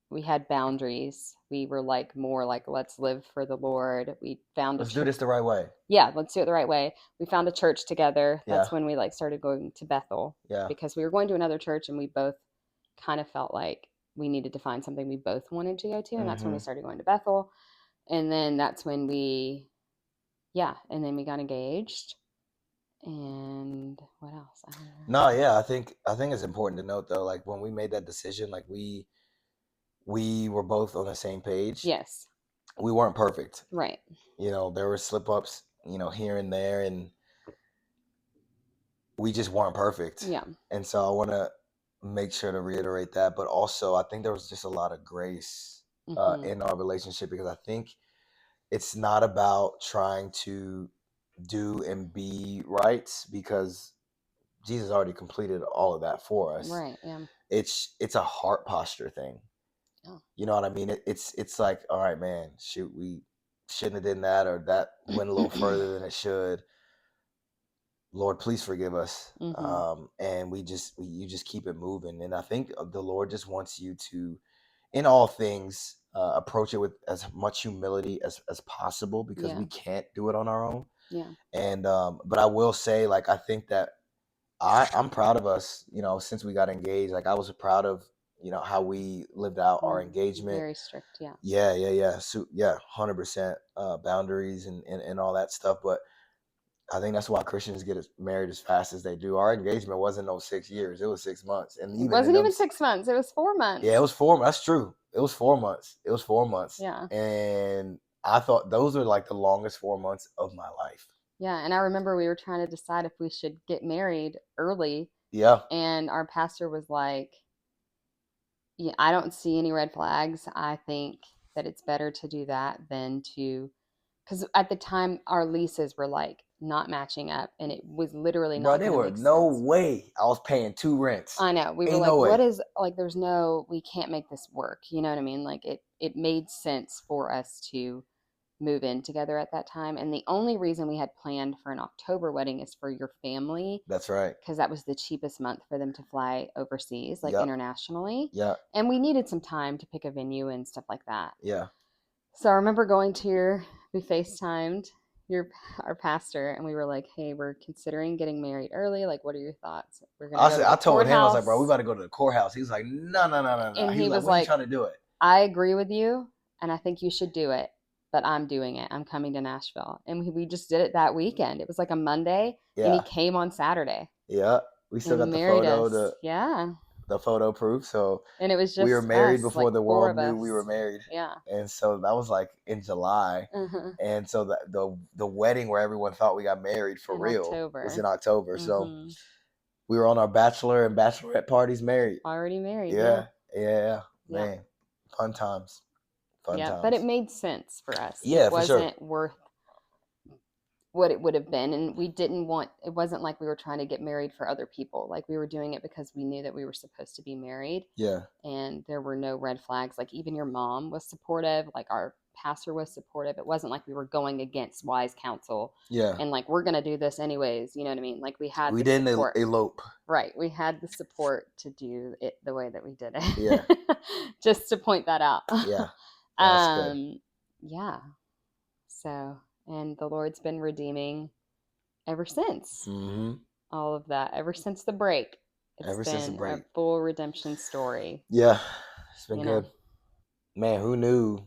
we had boundaries. We were like more like let's live for the Lord. We found Let's do this the right way. Yeah, let's do it the right way. We found a church together. That's Yeah. when we like started going to Bethel Yeah. because we were going to another church and we both kind of felt like we needed to find something we both wanted to go to, and that's when we Mhm. started going to Bethel. And then that's when we got engaged. And what else? I don't know. No, yeah, I think it's important to note though, like when we made that decision, like we were both on the same page. Yes, We weren't perfect. right. You know, there were slip ups, here and there, and we just weren't perfect. Yeah. And so I want to make sure to reiterate that, but also I think there was just a lot of grace Mhm. in our relationship, because I think it's not about trying to do and be right, because Jesus already completed all of that for us. Right. Yeah. It's a heart posture thing. Oh. You know what I mean? It's like, all right, man, shoot, we shouldn't have done that, or that went a little further than it should. Lord, please forgive us. Mhm. And you just keep it moving. And I think the Lord just wants you to, in all things, approach it with as much humility as possible, because we Yeah. can't do it on our own. Yeah. And but I will say, like, I think that I'm proud of us, since we got engaged. Like, I was proud of, how we lived out our engagement. Very strict. Yeah. Yeah. So, yeah, 100% boundaries and all that stuff. But I think that's why Christians get married as fast as they do. Our engagement wasn't 6 years; it was 6 months, and It wasn't even 6 months. It was 4 months. Yeah, it was 4 months. That's true. It was 4 months. Yeah. And I thought those are like the longest 4 months of my life. Yeah, and I remember we were trying to decide if we should get married early, Yeah. and our pastor was like, yeah, I don't see any red flags. I think that it's better to do that than because at the time our leases were like not matching up, and it was literally Bro, not there gonna were make no sense. way I was paying 2 rents. I know. We were Ain't like, no way. what is, like, we can't make this work. You know what I mean? Like it made sense for us to move in together at that time. And the only reason we had planned for an October wedding is for your family, That's right. because that was the cheapest month for them to fly overseas, like Yep. internationally. Yeah. And we needed some time to pick a venue and stuff like that. Yeah. So I remember going to we FaceTimed our pastor, and we were like, "Hey, we're considering getting married early. Like, what are your thoughts? We're gonna go to I the told him, I was like, bro, we courthouse." about to go to the courthouse. He was like, no, no, no, no, no. And He he was like, was when you like, trying to do it? "I agree with you, and I think you should do it, but I'm doing it. I'm coming to Nashville." And we just did it that weekend. It was like a Monday, and he Yeah, came on Saturday yeah. We still and got the married photo, us. Yeah. the photo proof. So And it was we were just married us, like before the four world of knew we were us. married, Yeah. and so that was like in July. Uh-huh. And so the wedding where everyone thought we got married for In real was in October. October. So Mm-hmm. we were on our bachelor and bachelorette parties married. Already married. Yeah. Yeah, Yeah. man, fun times, fun Yeah. But it times. made sense for us. It Yeah, for sure. wasn't worth what it would have been. And we didn't want, it wasn't like we were trying to get married for other people. Like we were doing it because we knew that we were supposed to be married. Yeah, And there were no red flags. Like even your mom was supportive, like our pastor was supportive. It wasn't like we were going against wise counsel yeah. and like we're gonna do this anyways. You know what I mean? Like we had We the didn't support. elope. Right. We had the support to do it the way that we did it. Yeah, Just to point that out. yeah. That's good. Yeah. So, and the Lord's been redeeming ever since Mm-hmm. all of that, ever since the break. It's Ever since the been break. a full redemption story. Yeah, it's been You good. know. Man, who knew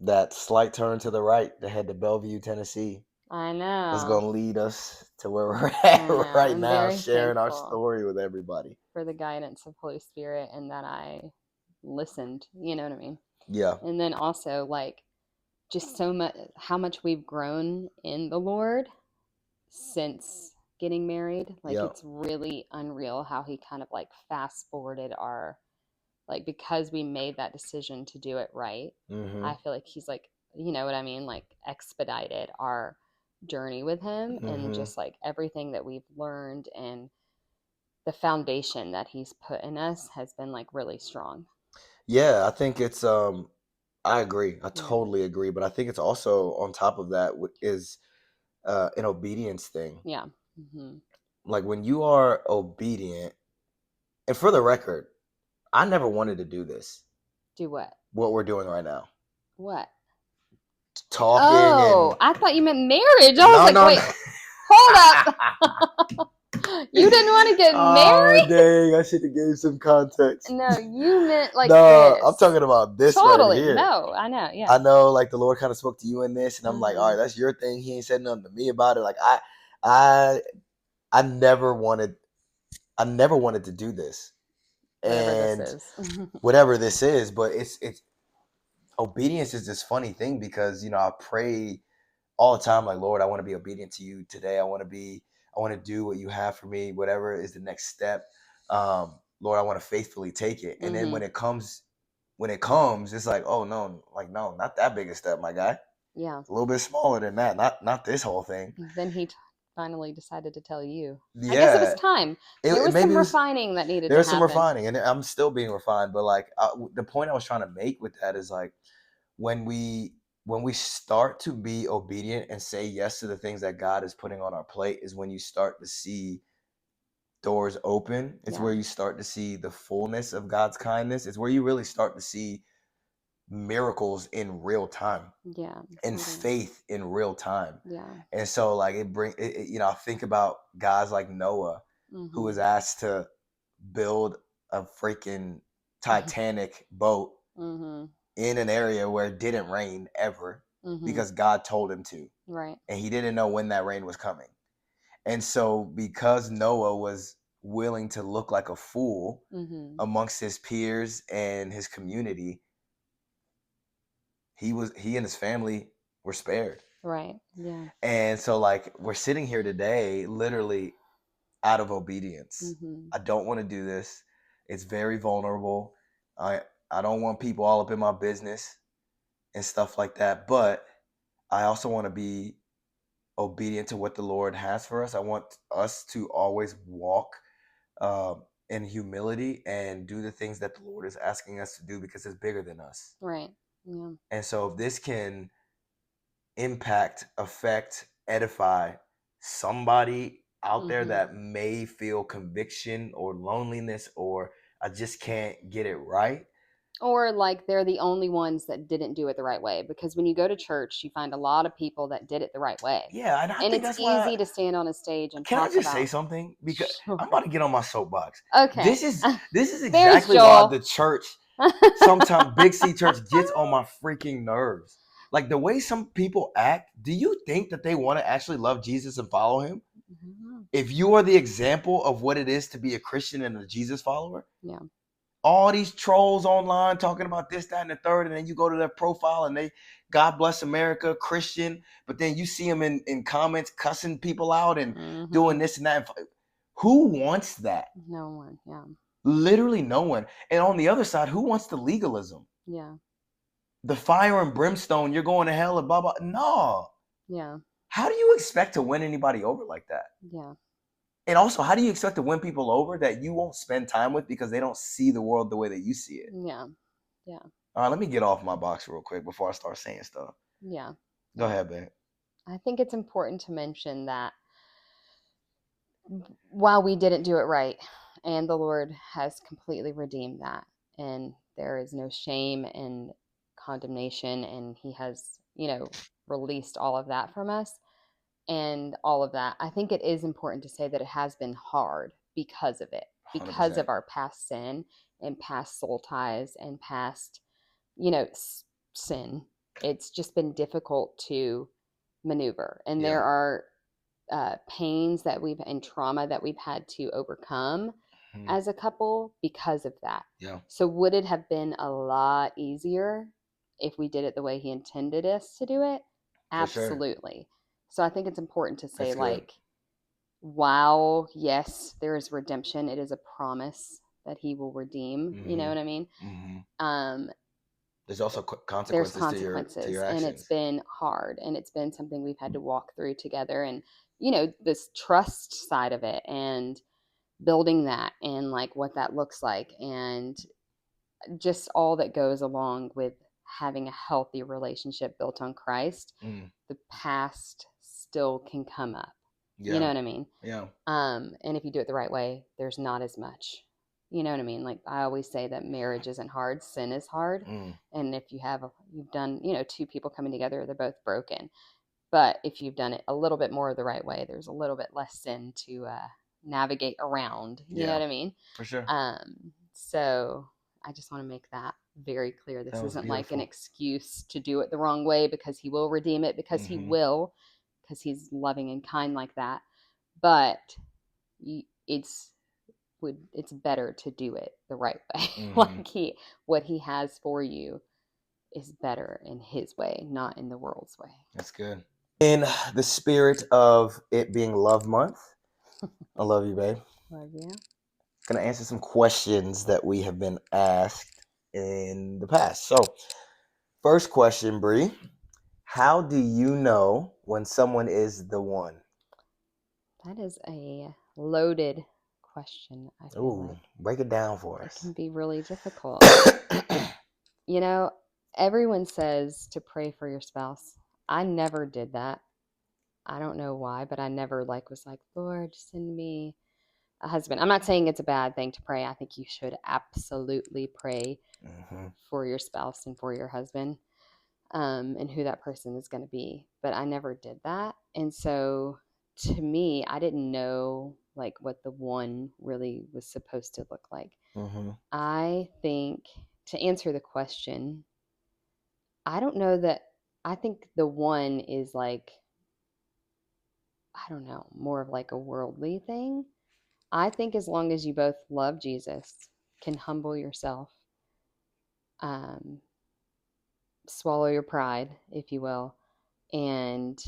that slight turn to the right that had to Bellevue, Tennessee, I was know. going to lead us to where we're I at know. right I'm now, very sharing our thankful story with everybody. for the guidance of Holy Spirit and that I listened. You know what I mean? Yeah. And then also like just so much how much we've grown in the Lord since getting married. Like Yeah. it's really unreal how he kind of like fast forwarded our like because we made that decision to do it right. Mm-hmm. I feel like he's like, you know what I mean, like expedited our journey with him Mm-hmm. and just like everything that we've learned and the foundation that he's put in us has been like really strong. Yeah, I think it's I agree. I Yeah. totally agree, but I think it's also on top of that is an obedience thing. Yeah. Mm-hmm. Like when you are obedient, and for the record, I never wanted to do this. Do what? What we're doing right now. What? Talking Oh, and I thought you meant marriage. I was like, wait, hold up. You didn't want to get married? Oh, dang. I should have gave some context. No, you meant like no, this. I'm talking about this Totally. right here. No, I know. Yeah. I know, like, the Lord kind of spoke to you in this, and I'm like, Mhm. all right, that's your thing. He ain't said nothing to me about it. Like, I never wanted to do this. Whatever And this is. whatever this is, but it's obedience is this funny thing because, you know, I pray all the time, like, Lord, I want to be obedient to you today. I want to do what you have for me, whatever is the next step. Lord, I want to faithfully take it. And then when it comes, it's like, oh no, like, no, not that big a step, my guy. Yeah. A little bit smaller than that. Not this whole thing. Then he finally decided to tell you. Yeah. I guess it was time. There was some maybe refining that needed to happen. There was some refining, and I'm still being refined. But like the point I was trying to make with that is like when we start to be obedient and say yes to the things that God is putting on our plate is when you start to see doors open. It's Yeah. where you start to see the fullness of God's kindness. It's where you really start to see miracles in real time. Yeah. And faith in real time. Yeah. And so like you know, I think about guys like Noah, who was asked to build a freaking Titanic boat in an area where it didn't rain ever because God told him to. Right. And he didn't know when that rain was coming. And so because Noah was willing to look like a fool amongst his peers and his community, he and his family were spared. Right. Yeah. And so like we're sitting here today literally out of obedience. I don't want to do this. It's very vulnerable. I don't want people all up in my business and stuff like that, but I also want to be obedient to what the Lord has for us. I want us to always walk in humility and do the things that the Lord is asking us to do because it's bigger than us. Right. Yeah. And so if this can impact, affect, edify somebody out there that may feel conviction or loneliness or I just can't get it right. Or like they're the only ones that didn't do it the right way. Because when you go to church, you find a lot of people that did it the right way. Yeah, and I And think it's that's why. easy to stand on a stage and Can I talk just say about. something? Because I'm Sure. about to get on my soapbox. Okay. This is There's exactly why Joel. the church, sometimes Big C church, gets on my freaking nerves. Like the way some people act. Do you think that they want to actually love Jesus and follow him? If you are the example of what it is to be a Christian and a Jesus follower, Yeah. all these trolls online talking about this, that, and the third, and then you go to their profile and they, God bless America, Christian, but then you see them in comments cussing people out and doing this and that. Who wants that? No one. Yeah. Literally no one. And on the other side, who wants the legalism? Yeah. The fire and brimstone, you're going to hell and blah, blah. No. Yeah. How do you expect to win anybody over like that? Yeah. And also, how do you expect to win people over that you won't spend time with because they don't see the world the way that you see it? Yeah. Yeah. All right, let me get off my box real quick before I start saying stuff. Yeah. Go ahead, babe. I think it's important to mention that while we didn't do it right, and the Lord has completely redeemed that, and there is no shame and condemnation, and He has, released all of that from us and all of that. I think it is important to say that it has been hard because of it, because 100%. of our past sin and past soul ties and past, sin. It's just been difficult to maneuver, and there Yeah. are pains that we've and trauma that we've had to overcome as a couple because of that. Yeah. So would it have been a lot easier if we did it the way He intended us to do it? For sure. Absolutely. So I think it's important to say, That's good. like, while yes, there is redemption, it is a promise that He will redeem. You know what I mean? There's also There's consequences, consequences, to your and actions. it's been hard, and it's been something we've had to walk through together, and this trust side of it, and building that, and like what that looks like, and just all that goes along with having a healthy relationship built on Christ. The past still can come up. Yeah. You know what I mean? Yeah. And if you do it the right way, there's not as much. You know what I mean? Like I always say that marriage isn't hard, sin is hard. And if you've done, two people coming together, they're both broken. But if you've done it a little bit more the right way, there's a little bit less sin to navigate around. You know what I mean? For sure. So I just want to make that very clear. This That was isn't like an beautiful. excuse to do it the wrong way, because He will redeem it, because He will, because He's loving and kind like that. But it's better to do it the right way. Like what He has for you is better in His way, not in the world's way. That's good. In the spirit of it being Love Month, I love you, babe. Love you. Gonna answer some questions that we have been asked in the past. So, first question, Bree. How do you know when someone is the one? That is a loaded question. I feel like break it down for it us. can be really difficult. Everyone says to pray for your spouse. I never did that. I don't know why, but I never was like, Lord, send me a husband. I'm not saying it's a bad thing to pray. I think you should absolutely pray for your spouse and for your husband, and who that person is going to be. But I never did that. And so to me, I didn't know what the one really was supposed to look like. I think, to answer the question, I don't know that. I think the one is I don't know, more of a worldly thing. I think as long as you both love Jesus, can humble yourself, swallow your pride, if you will, and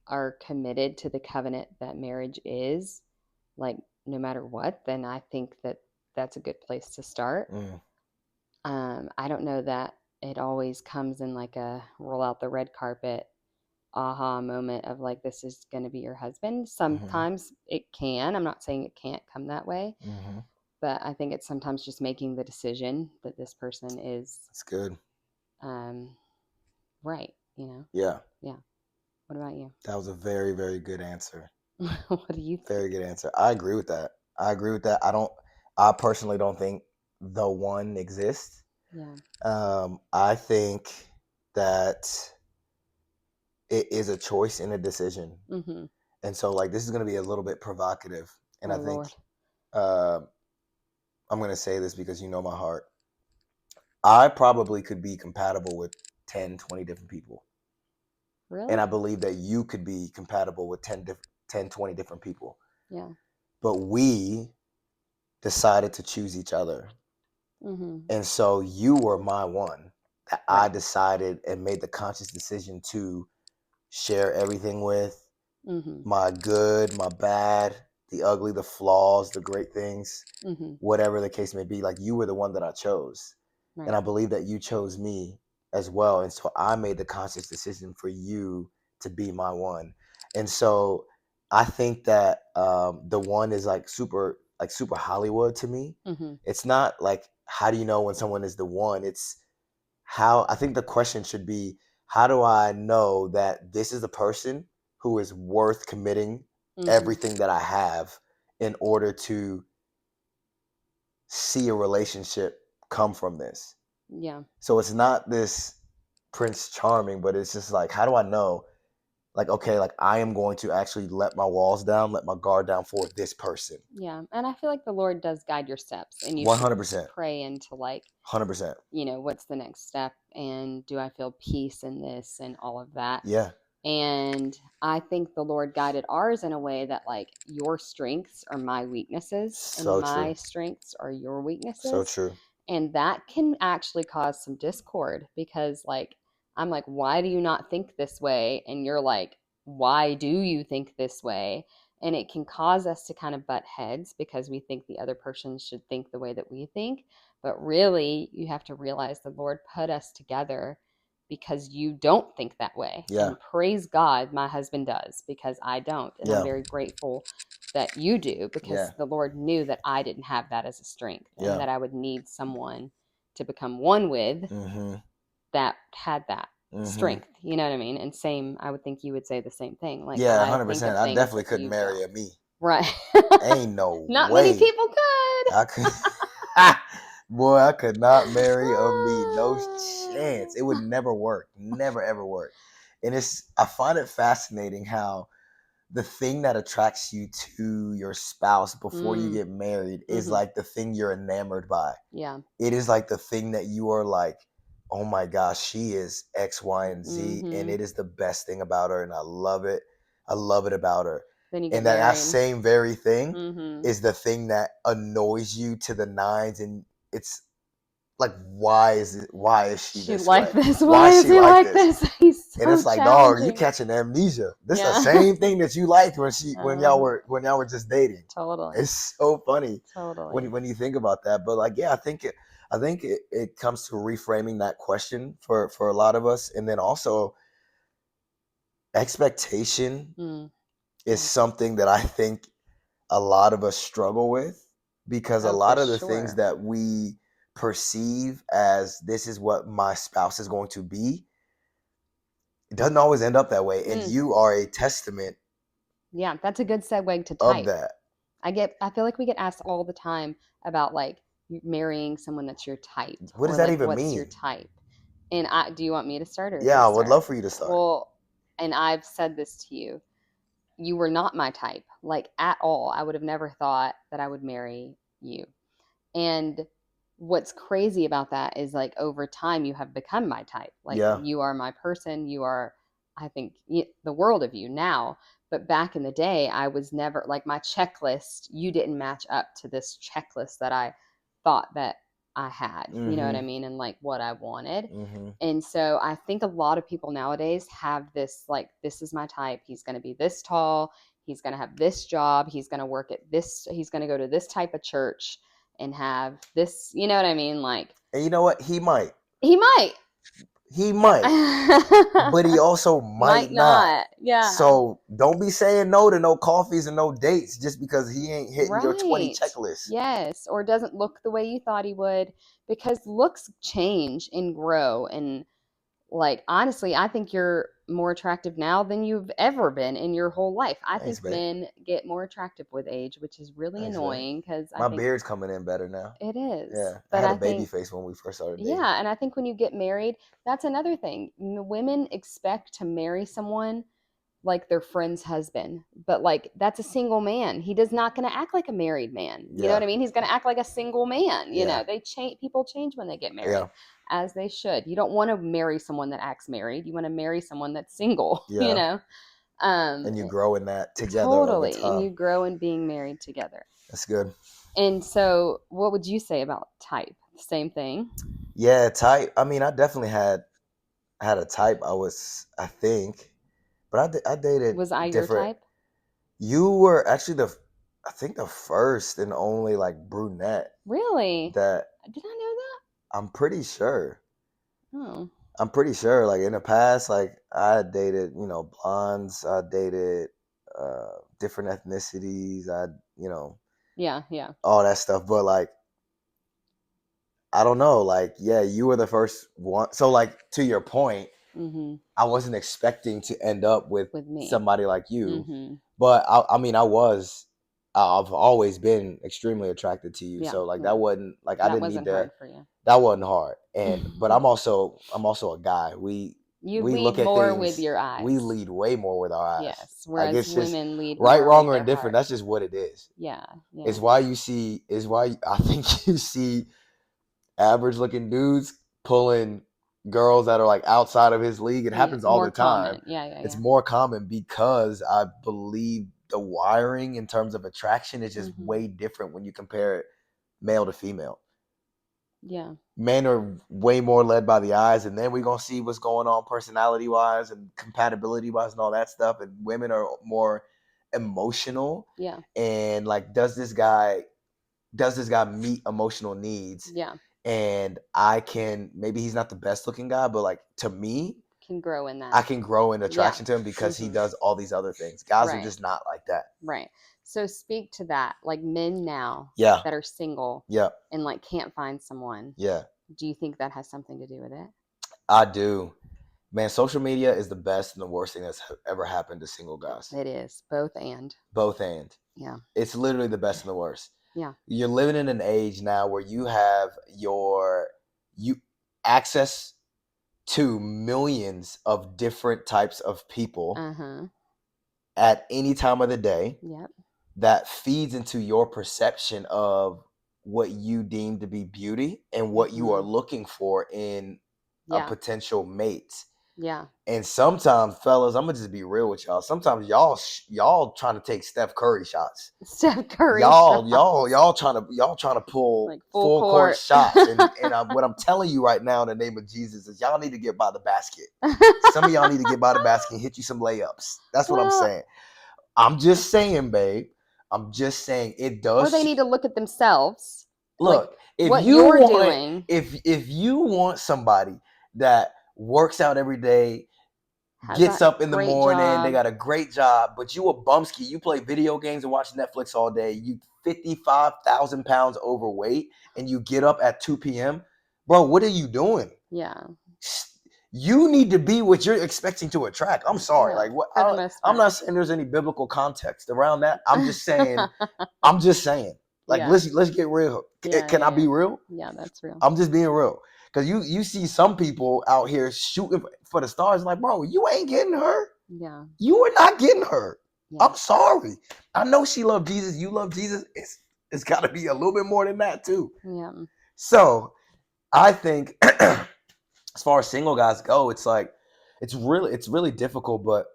are committed to the covenant that marriage is, no matter what, then I think that that's a good place to start. I don't know that it always comes in a roll out the red carpet aha moment of this is going to be your husband. Sometimes it can. I'm not saying it can't come that way, but I think it's sometimes just making the decision that this person is. That's good. Right. Yeah. Yeah. What about you? That was a very, very good answer. What do you think? Very good answer. I agree with that. I personally don't think the one exists. Yeah. I think that it is a choice and a decision. Mm-hmm. And so, like, this is going to be a little bit provocative. And Oh I think Lord. uh, I'm going to say this because you know my heart. I probably could be compatible with 10, 20 different people. And Really? I believe that you could be compatible with 10, 20 different people. Yeah. But we decided to choose each other. Mm-hmm. And so you were my one that I Right. decided and made the conscious decision to share everything with, Mm-hmm. my good, my bad, the ugly, the flaws, the great things, Mm-hmm. whatever the case may be. Like, you were the one that I chose. And Right. I believe that you chose me as well. And so I made the conscious decision for you to be my one. And so I think that the one is like super Hollywood to me. Mm-hmm. It's not like, how do you know when someone is the one? It's how, I think the question should be, how do I know that this is a person who is worth committing Mm-hmm. everything that I have in order to see a relationship come from this? Yeah. So it's not this Prince Charming, but it's just like, how do I know? Like, okay, like, I am going to actually let my walls down, let my guard down for this person. Yeah. And I feel like the Lord does guide your steps, and you should 100%. pray into like, 100%. what's the next step, and do I feel peace in this, and all of that. Yeah. And I think the Lord guided ours in a way that, like, your strengths are my weaknesses and So my true. strengths are your So weaknesses. true. And that can actually cause some discord because, like, I'm like, why do you not think this way? And you're like, why do you think this way? And it can cause us to kind of butt heads because we think the other person should think the way that we think. But really, you have to realize the Lord put us together because you don't think that way. Yeah. And praise God, my husband does because I don't. And I'm Yeah. very grateful that you do Yeah. because the Lord knew that I didn't have that as a strength and Yeah. that I would need someone to become one with Mm-hmm. that had that Mm-hmm. strength. You know what I mean? And same, I would think you would say the same thing. Like, Yeah, I think 100%. of I things definitely that couldn't you marry don't. a me. Right. Ain't no Not many way. people could. I could. Boy, I could not marry a me. No chance. It would never work. Never ever work. And I find it fascinating how the thing that attracts you to your spouse before you Mm, get married is hmm. like the thing you're enamored by. Yeah. It is like the thing that you are like, oh my gosh, she is X, Y, and Z, and Hmm. it is the best thing about her, and I love it. I love it about her. Then you get And that married. same very thing Hmm. is the thing that annoys you to the nines, and it's like, why is she She this way? like this. Why Why is is she he like like this? this? He's And so it's like, dog, you challenging. catching amnesia. This is the Yeah. same thing that you liked when Uh-huh. y'all were just dating. Totally. It's so funny Totally. when you think about that. But like, yeah, I think it comes to reframing that question for a lot of us, and then also expectation Mm, is yeah. something that I think a lot of us struggle with, because a Oh, for lot of the things sure. that we perceive as this is what my spouse is going to be, it doesn't always end up that way, and Mm, you are a testament yeah, that's a good segue to of type. that. I feel like we get asked all the time about like marrying someone that's your type What does or that like even what's your mean? type. And do you want me to start or Yeah, who to I would start? love for you to start. Well, and I've said this to you. You were not my type, like at all. I would have never thought that I would marry you. And what's crazy about that is like over time you have become my type. Like Yeah. you are my person. You are, I think, the world of you now. But back in the day, I was never like my checklist. You didn't match up to this checklist that I thought that I had. You know what I Mm-hmm. mean? And like what I wanted. Mm-hmm. And so I think a lot of people nowadays have this like, this is my type. He's going to be this tall. He's going to have this job. He's going to work at this. He's going to go to this type of church and have this, you know what I mean? Like, And you know what? He might. he might. He might. But he also might Might not. not. Yeah. So don't be saying no to no coffees and no dates just because he ain't hitting your 20 Right. checklist. Yes. Or doesn't look the way you thought he would because looks change and grow. And Like, honestly, I think you're more attractive now than you've ever been in your whole life. I Thanks, think babe. men get more attractive with age, which is really Thanks, babe. annoying because I My think beard's coming in better now. it is. Yeah, I But had a I baby think, face when we first started dating. yeah, and I think when you get married, that's another thing. Women expect to marry someone like their friend's husband, but like that's a single man. He does not going to act like a married man. You know Yeah. what I mean? He's going to act like a single man. You Yeah. know, they change. People change when they get married, Yeah. as they should. You don't want to marry someone that acts married. You want to marry someone that's single. You Yeah. know, And you grow in that together over totally, and you time. grow in being married together. That's good. And so, what would you say about type? Same thing. Yeah, type. I mean, I definitely had a type. I think, but I dated Was I your different. type? You were actually I think the first and only like brunette Really? that Did I know that? I'm pretty sure. Oh, I'm pretty sure. Like in the past, like I dated, blondes. I dated different ethnicities. yeah, yeah. All that stuff. But like, I don't know. Like, yeah, you were the first one. So like to your point, Mm-hmm. I wasn't expecting to end up with With me. somebody like you. Mm-hmm. But I mean, I've always been extremely attracted to you. Yeah, So like yeah. that wasn't like I That didn't need wasn't to. hard for you. That wasn't hard. But I'm also a guy. You We lead look at more things. with your eyes. We lead way more with our eyes. Yes, Like whereas it's just women lead right, more wrong, with or their indifferent. heart. That's just what it is. Yeah, yeah. It's why I think you see average looking dudes pulling girls that are like outside of his league. It happens all more the time. common. Yeah. It's more common because I believe the wiring in terms of attraction is just way different when you compare it male to female. Yeah. Men are way more led by the eyes, and then we're gonna see what's going on personality wise and compatibility wise and all that stuff. And women are more emotional. Yeah. And like, does this guy meet emotional needs? Yeah. And maybe he's not the best looking guy, but like to me, Can grow in that. I can grow in attraction to him because he does all these other things. Guys are just not like that. Right. So speak to that, like men now Yeah. that are single Yeah. and like can't find someone. Yeah. Do you think that has something to do with it? I do. Man, social media is the best and the worst thing that's ever happened to single guys. It is. Both and. Yeah. It's literally the best and the worst. Yeah. You're living in an age now where you have access to millions of different types of people at any time of the day. Yep. That feeds into your perception of what you deem to be beauty and what you are looking for in a potential mate. Yeah. And sometimes, fellas, I'm gonna just be real with y'all. Sometimes y'all trying to take Steph Curry shots. Steph Curry. Y'all trying to pull like full court shots. And what I'm telling you right now in the name of Jesus is y'all need to get by the basket. Some of y'all need to get by the basket and hit you some layups. That's what I'm saying. I'm just saying, babe. I'm just saying it does. Or they need to look at themselves. Look, like, if what you're doing. If you want somebody that works out every day, gets up in the morning, they got a great job, but you a bumski, you play video games and watch Netflix all day, you 55,000 pounds overweight, and you get up at 2 p.m., bro, what are you doing? Yeah. You need to be what you're expecting to attract. I'm sorry. Yeah, like what I'm not saying there's any biblical context around that. I'm just saying, like, let's get real. Can I be real? Yeah, that's real. I'm just being real. Because you see some people out here shooting for the stars, like, bro, you ain't getting her. Yeah. You are not getting her. Yeah. I'm sorry. I know she loved Jesus. You love Jesus. It's got to be a little bit more than that too. Yeah. So I think as far as single guys go, it's like it's really difficult, but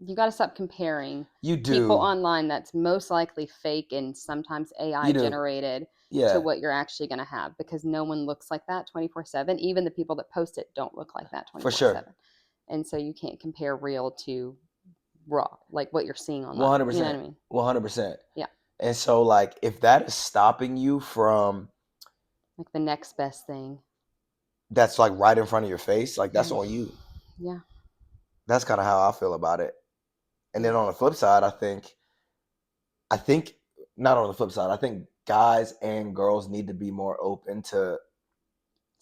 you got to stop comparing you do people online that's most likely fake and sometimes AI generated to what you're actually going to have, because no one looks like that 24/7. Even the people that post it don't look like that 24/7. For sure. And so you can't compare real to raw, like what you're seeing online. 100%. You know what I mean? 100%. Yeah. And so like if that is stopping you from like the next best thing that's like right in front of your face, like that's on you. Yeah. That's kind of how I feel about it. And then on the flip side, I think not on the flip side, I think guys and girls need to be more open to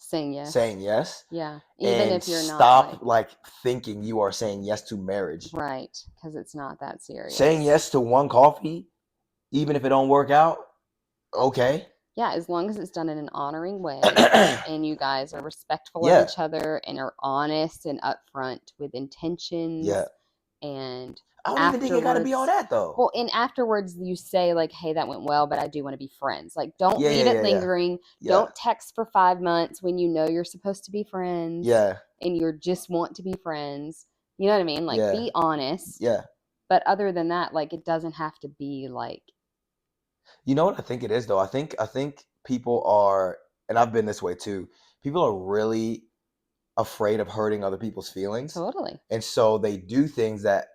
saying yes. saying yes, Yeah. Even and if you're not stop like thinking you are saying yes to marriage. right, because it's not that Saying serious. yes to one coffee, even if it don't work out, okay. Yeah, as long as it's done in an honoring way and you guys are respectful of Yeah, each other and are honest and upfront with yeah. intentions and I don't even think it got to be all afterwards. that though. Well, and afterwards you say like, "Hey, that went well, but I do want to be friends." Like, don't Yeah, yeah, leave it yeah, yeah, lingering. yeah, Don't text for 5 months when you know you're supposed to be friends yeah, and you just want to be friends. You know what I mean? Like, yeah, be honest. yeah. But other than that, like, it doesn't have to be like You know what I think it is though? I think people are, and I've been this way too. People are really afraid of hurting other people's feelings. totally. And so they do things that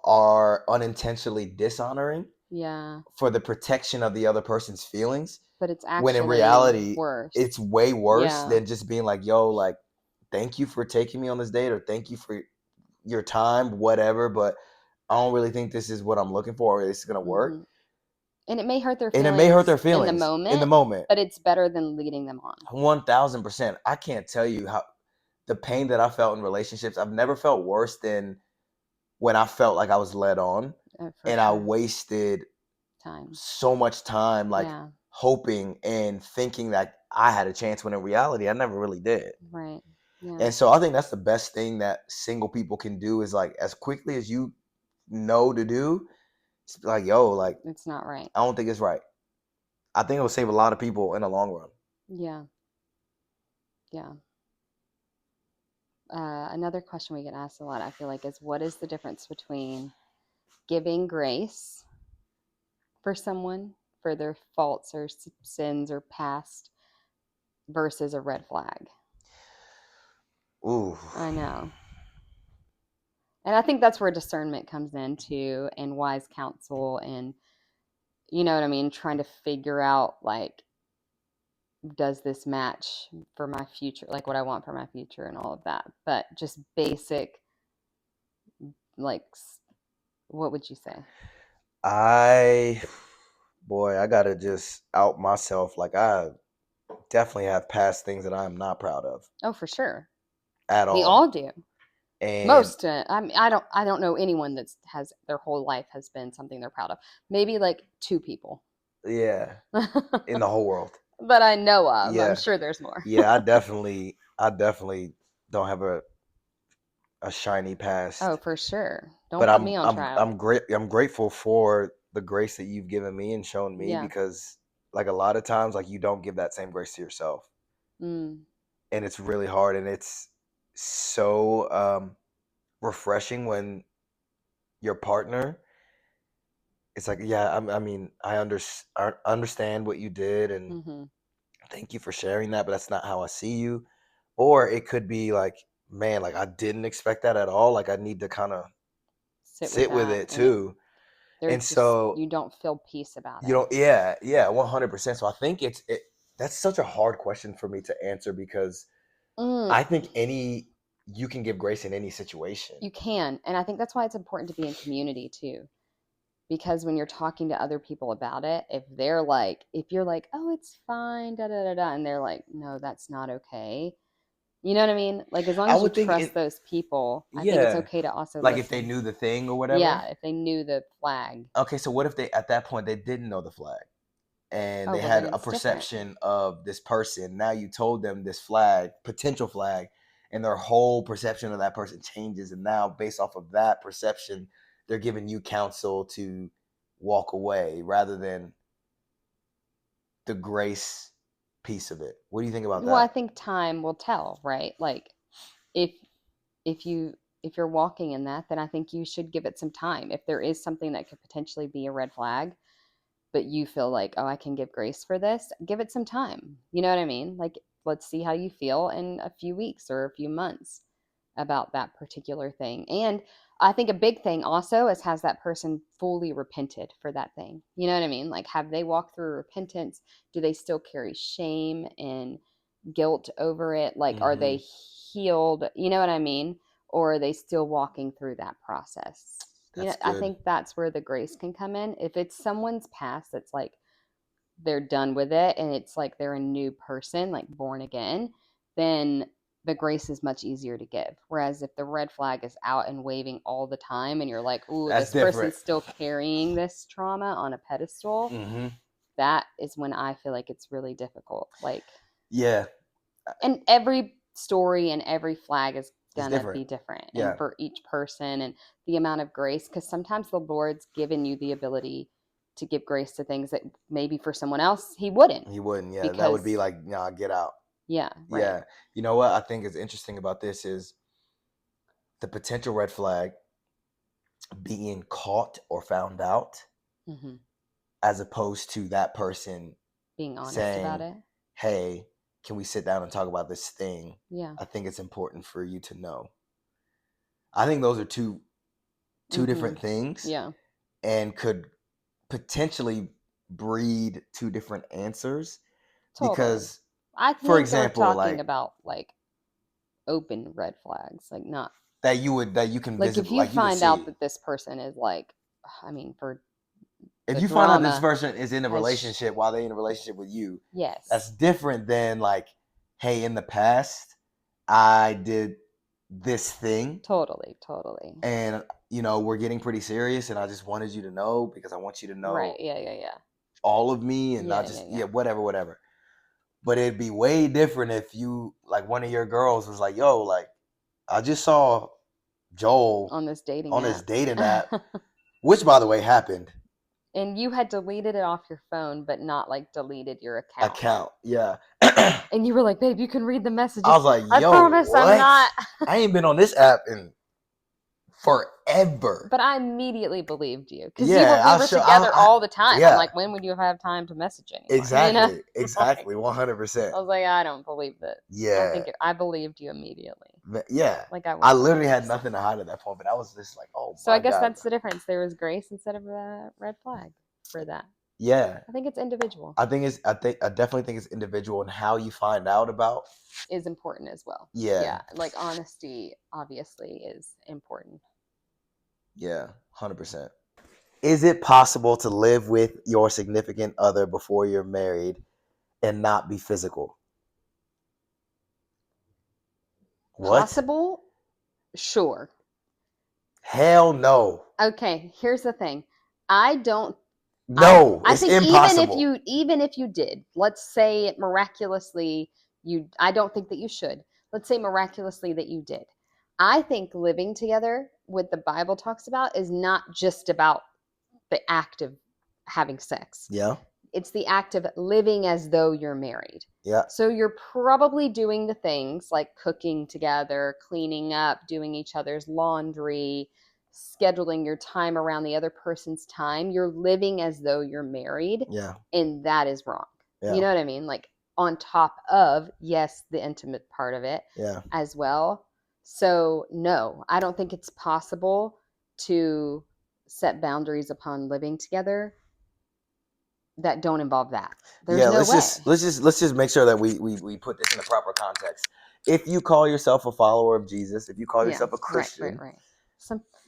are unintentionally dishonoring Yeah, for the protection of the other person's feelings. but it's When in actually reality, it's worse. way worse Yeah. than just being like, yo, like, thank you for taking me on this date or thank you for your time, whatever. But I don't really think this is what I'm looking for or it's going to work. hmm And it may hurt their And it may hurt feelings their in the feelings in the moment, moment. but it's better than leading them on. 1000%. I can't tell you how the pain that I felt in relationships. I've never felt worse than when I felt like I was led on For and I sure. wasted Time. so much time like Yeah. hoping and thinking that I had a chance when in reality I never really did. Right. Yeah. And so I think that's the best thing that single people can do is like as quickly as you know to do, it's like, yo, like It's not right. I don't think it's right. I think it'll save a lot of people in the long run. Yeah. Yeah. Another question we get asked a lot, I feel like, is what is the difference between giving grace for someone for their faults or sins or past versus a red flag? Ooh. I know. And I think that's where discernment comes into and wise counsel and you know what I mean, trying to figure out like does this match for my future, like what I want for my future and all of that. But just basic like what would you say? I boy, I gotta just out myself. Like I definitely have past things that I am not proud of Oh, for sure. at We all all. do. And Most I mean, I don't know anyone that's has their whole life has been something they're proud of. Maybe like two people. yeah, in the But whole world. I know of. I'm Yeah. sure there's more. Yeah, I definitely don't have a shiny Oh, past. for sure. Don't But put I'm me on I'm trial. I'm great I'm grateful for the grace that you've given me and shown me Yeah. because like a lot of times like you don't give that same grace to yourself. Mm. And it's really hard and it's so refreshing when your partner it's like yeah I mean I understand what you did and Mhm. thank you for sharing that but that's not how I see you or it could be like man like I didn't expect that at all like I need to kind of Sit with sit with that it and it too and there's just so you don't feel peace about you it. know yeah 100% so I think that's such a hard question for me to answer because Mm. I think any you can give grace in any situation. You can. And I think that's why it's important to be in community too. Because when you're talking to other people about it, if you're like, oh, it's fine, da da da da, and they're like, no, that's not okay. You know what I mean? Like, as long I as you would think trust it those people, I think it's yeah. okay to also Like if they listen. knew the thing or whatever. Yeah, if they knew the flag. Okay, so what if they at that point they didn't know the flag and Oh, they well, then had a it's different. perception of this person. Now you told them this flag, potential flag, and their whole perception of that person changes. And now based off of that perception, they're giving you counsel to walk away rather than the grace piece of it. What do you think about Well, I that? think time will tell, right? Like, if if you if you're walking in that, then I think you should give it some time. If there is something that could potentially be a red flag, but you feel like, oh, I can give grace for this, give it some time. You know what I mean? Like, let's see how you feel in a few weeks or a few months about that particular thing. And I think a big thing also is has that person fully repented for that thing? You know what I mean? Like, have they walked through repentance? Do they still carry shame and guilt over it? Like, are they Hmm. healed? You know what I mean? Or are they still walking through that process? You know, That's I good. think that's where the grace can come in. If it's someone's past that's like they're done with it and it's like they're a new person, like born again, then the grace is much easier to give. Whereas if the red flag is out and waving all the time and you're like, ooh, That's this different. person's still carrying this trauma on a pedestal, Mm-hmm. that is when I feel like it's really difficult. Like, Yeah, and every story and every flag is it's gonna different. be different, Yeah. and for each person and the amount of grace, because sometimes the Lord's given you the ability to give grace to things that maybe for someone else he wouldn't. He wouldn't. Yeah, that would be Because like, nah, get out. yeah, right. Yeah. You know what I think is interesting about this is the potential red flag being caught or found out, Hmm. as opposed to that person Being honest about saying, it. hey, can we sit down and talk about this thing? Yeah. I think it's important for you to know. I think those are two Mhm. different things, Yeah. and could potentially breed two different answers. Totally. Because, I for think example, they're talking like about like open red flags, like not that you can like visit, if you like you would find out see. that this person is like, I mean, for If the you find out this drama person is in a has relationship while they're in a relationship with you, yes, that's different than like, hey, in the past, I did this thing, totally, and we're getting pretty serious, and I just wanted you to know because I want you to right, know yeah, all of me, and not yeah, just yeah. whatever. But it'd be way different if you, like, one of your girls was like, yo, like, I just saw Joel On this dating on app. his dating app, which, by the way, happened. And you had deleted it off your phone, but not like deleted your account. Yeah. And you were like, babe, you can read the messages. I was like, I yo, promise what? I'm not. I ain't been on this app in forever. But I immediately believed you because Yeah, we were together all the time. yeah. I'm like, when would you have time to message anyone? Exactly, Like, 100%. I was like, I don't believe that. Yeah, I believed you immediately. yeah. Like I I was literally had 100%. nothing to hide at that point, but I was just like, oh So my I guess God. that's the difference. There was grace instead of a red flag for that. Yeah, I think it's individual. I definitely think it's individual, and how you find out about Is important as well. Yeah. Yeah, like honesty obviously is important. Yeah, 100%. Is it possible to live with your significant other before you're married and not be physical? What? Possible? Sure. Hell no. Okay, here's the thing. I don't No, I it's think impossible. even if you did, let's say miraculously I don't think that you should. Let's say miraculously that you did. I think living together, what the Bible talks about, is not just about the act of having sex. Yeah. It's the act of living as though you're married. Yeah. So you're probably doing the things like cooking together, cleaning up, doing each other's laundry, scheduling your time around the other person's time. You're living as though you're married. Yeah. And that is wrong. Yeah. You know what I mean? Like on top of, yes, the intimate part of it Yeah. as well. So no, I don't think it's possible to set boundaries upon living together that don't involve that. There's no let's way. let's just make sure that we put this in the proper context. If you call yourself a follower of Jesus, if you call yourself a Christian, right.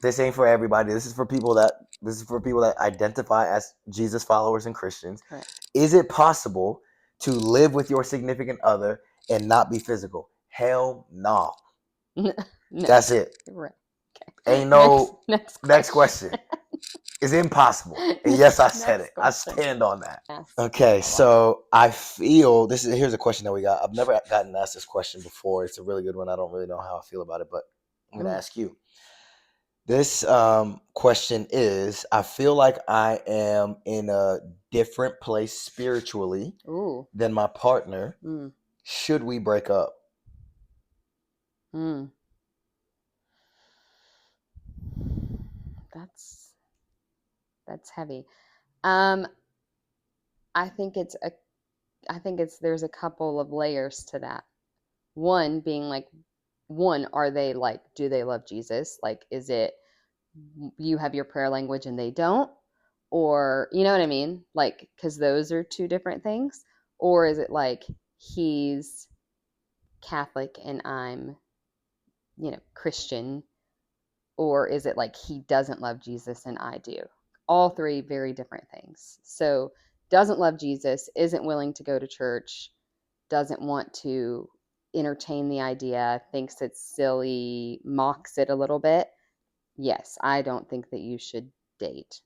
this ain't for everybody. This is for people that identify as Jesus followers and Christians. Correct. Is it possible to live with your significant other and not be physical? Hell no. No. That's it. Right. Okay. Ain't no next question. It's impossible. And yes, I said it. Question. I stand on that. Yes. Okay, so I feel here's a question that we got. I've never gotten asked this question before. It's a really good one. I don't really know how I feel about it, but I'm going to ask you. This question is, I feel like I am in a different place spiritually than my partner. Should we break up? That's heavy. I think there's a couple of layers to that. One being like, are they like, do they love Jesus? Like, is it you have your prayer language and they don't? Or, you know what I mean? Like, because those are two different things. Or is it like he's Catholic and I'm, Christian? Or is it like he doesn't love Jesus and I do? All three very different things. So doesn't love Jesus, isn't willing to go to church, doesn't want to entertain the idea, thinks it's silly, mocks it a little bit, yes, I don't think that you should date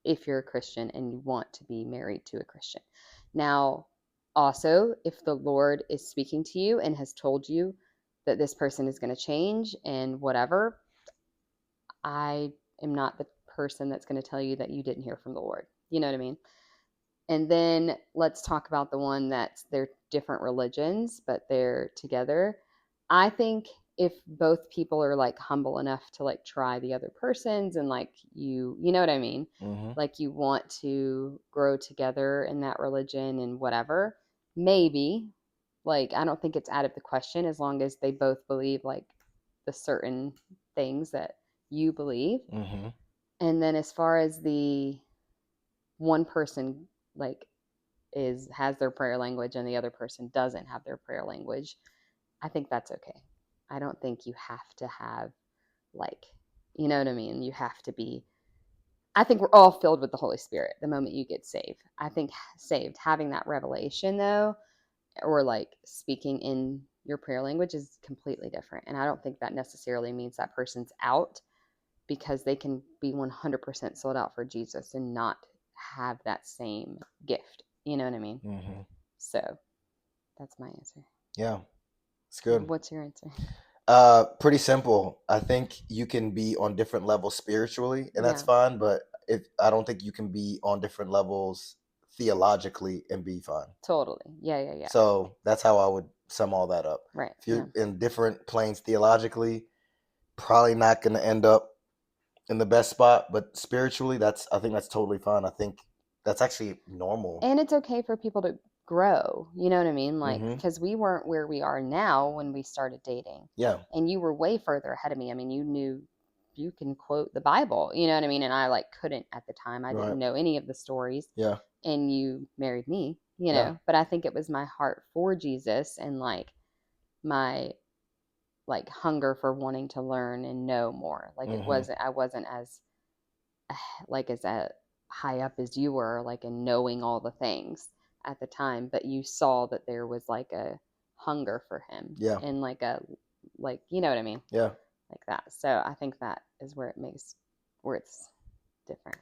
if you're a Christian and you want to be married to a Christian. Now, also, if the Lord is speaking to you and has told you that this person is going to change and whatever, I am not the person that's going to tell you that you didn't hear from the Lord. You know what I mean? And then let's talk about the one that's they're different religions, but they're together. I think if both people are like humble enough to like try the other person's and like you know what I mean? Mm-hmm. Like you want to grow together in that religion and whatever, maybe. Like I don't think it's out of the question as long as they both believe like the certain things that you believe. Mm-hmm. And then as far as the one person like is has their prayer language and the other person doesn't have their prayer language, I think that's okay. I don't think you have to have like, you know what I mean? You have to be I think we're all filled with the Holy Spirit the moment you get saved. I think saved having that revelation though or like speaking in your prayer language is completely different. And I don't think that necessarily means that person's out because they can be 100% sold out for Jesus and not have that same gift. You know what I mean? Mm-hmm. So that's my answer. Yeah, it's good. What's your answer? Pretty simple. I think you can be on different levels spiritually, and that's Yeah, fine. But if I don't think you can be on different levels theologically and be fine. totally. Yeah. So that's how I would sum all that up. Right. If Yeah. you're in different planes theologically, probably not going to end up in the best spot. But spiritually, I think that's totally fine. I think that's actually normal. And it's okay for people to grow. You know what I mean? Like, Mm-hmm. because we weren't where we are now when we started dating. Yeah. And you were way further ahead of me. I mean, you knew you can quote the Bible. You know what I mean? And I like couldn't at the time. I Right. didn't know any of the stories. Yeah. And you married me, you Yeah. know. But I think it was my heart for Jesus and like my like hunger for wanting to learn and know more. Like it Mm-hmm. wasn't I wasn't as like as high up as you were like in knowing all the things at the time, but you saw that there was like a hunger for him Yeah. and like a like you know what I mean? Yeah. Like that. So I think that is where it's different.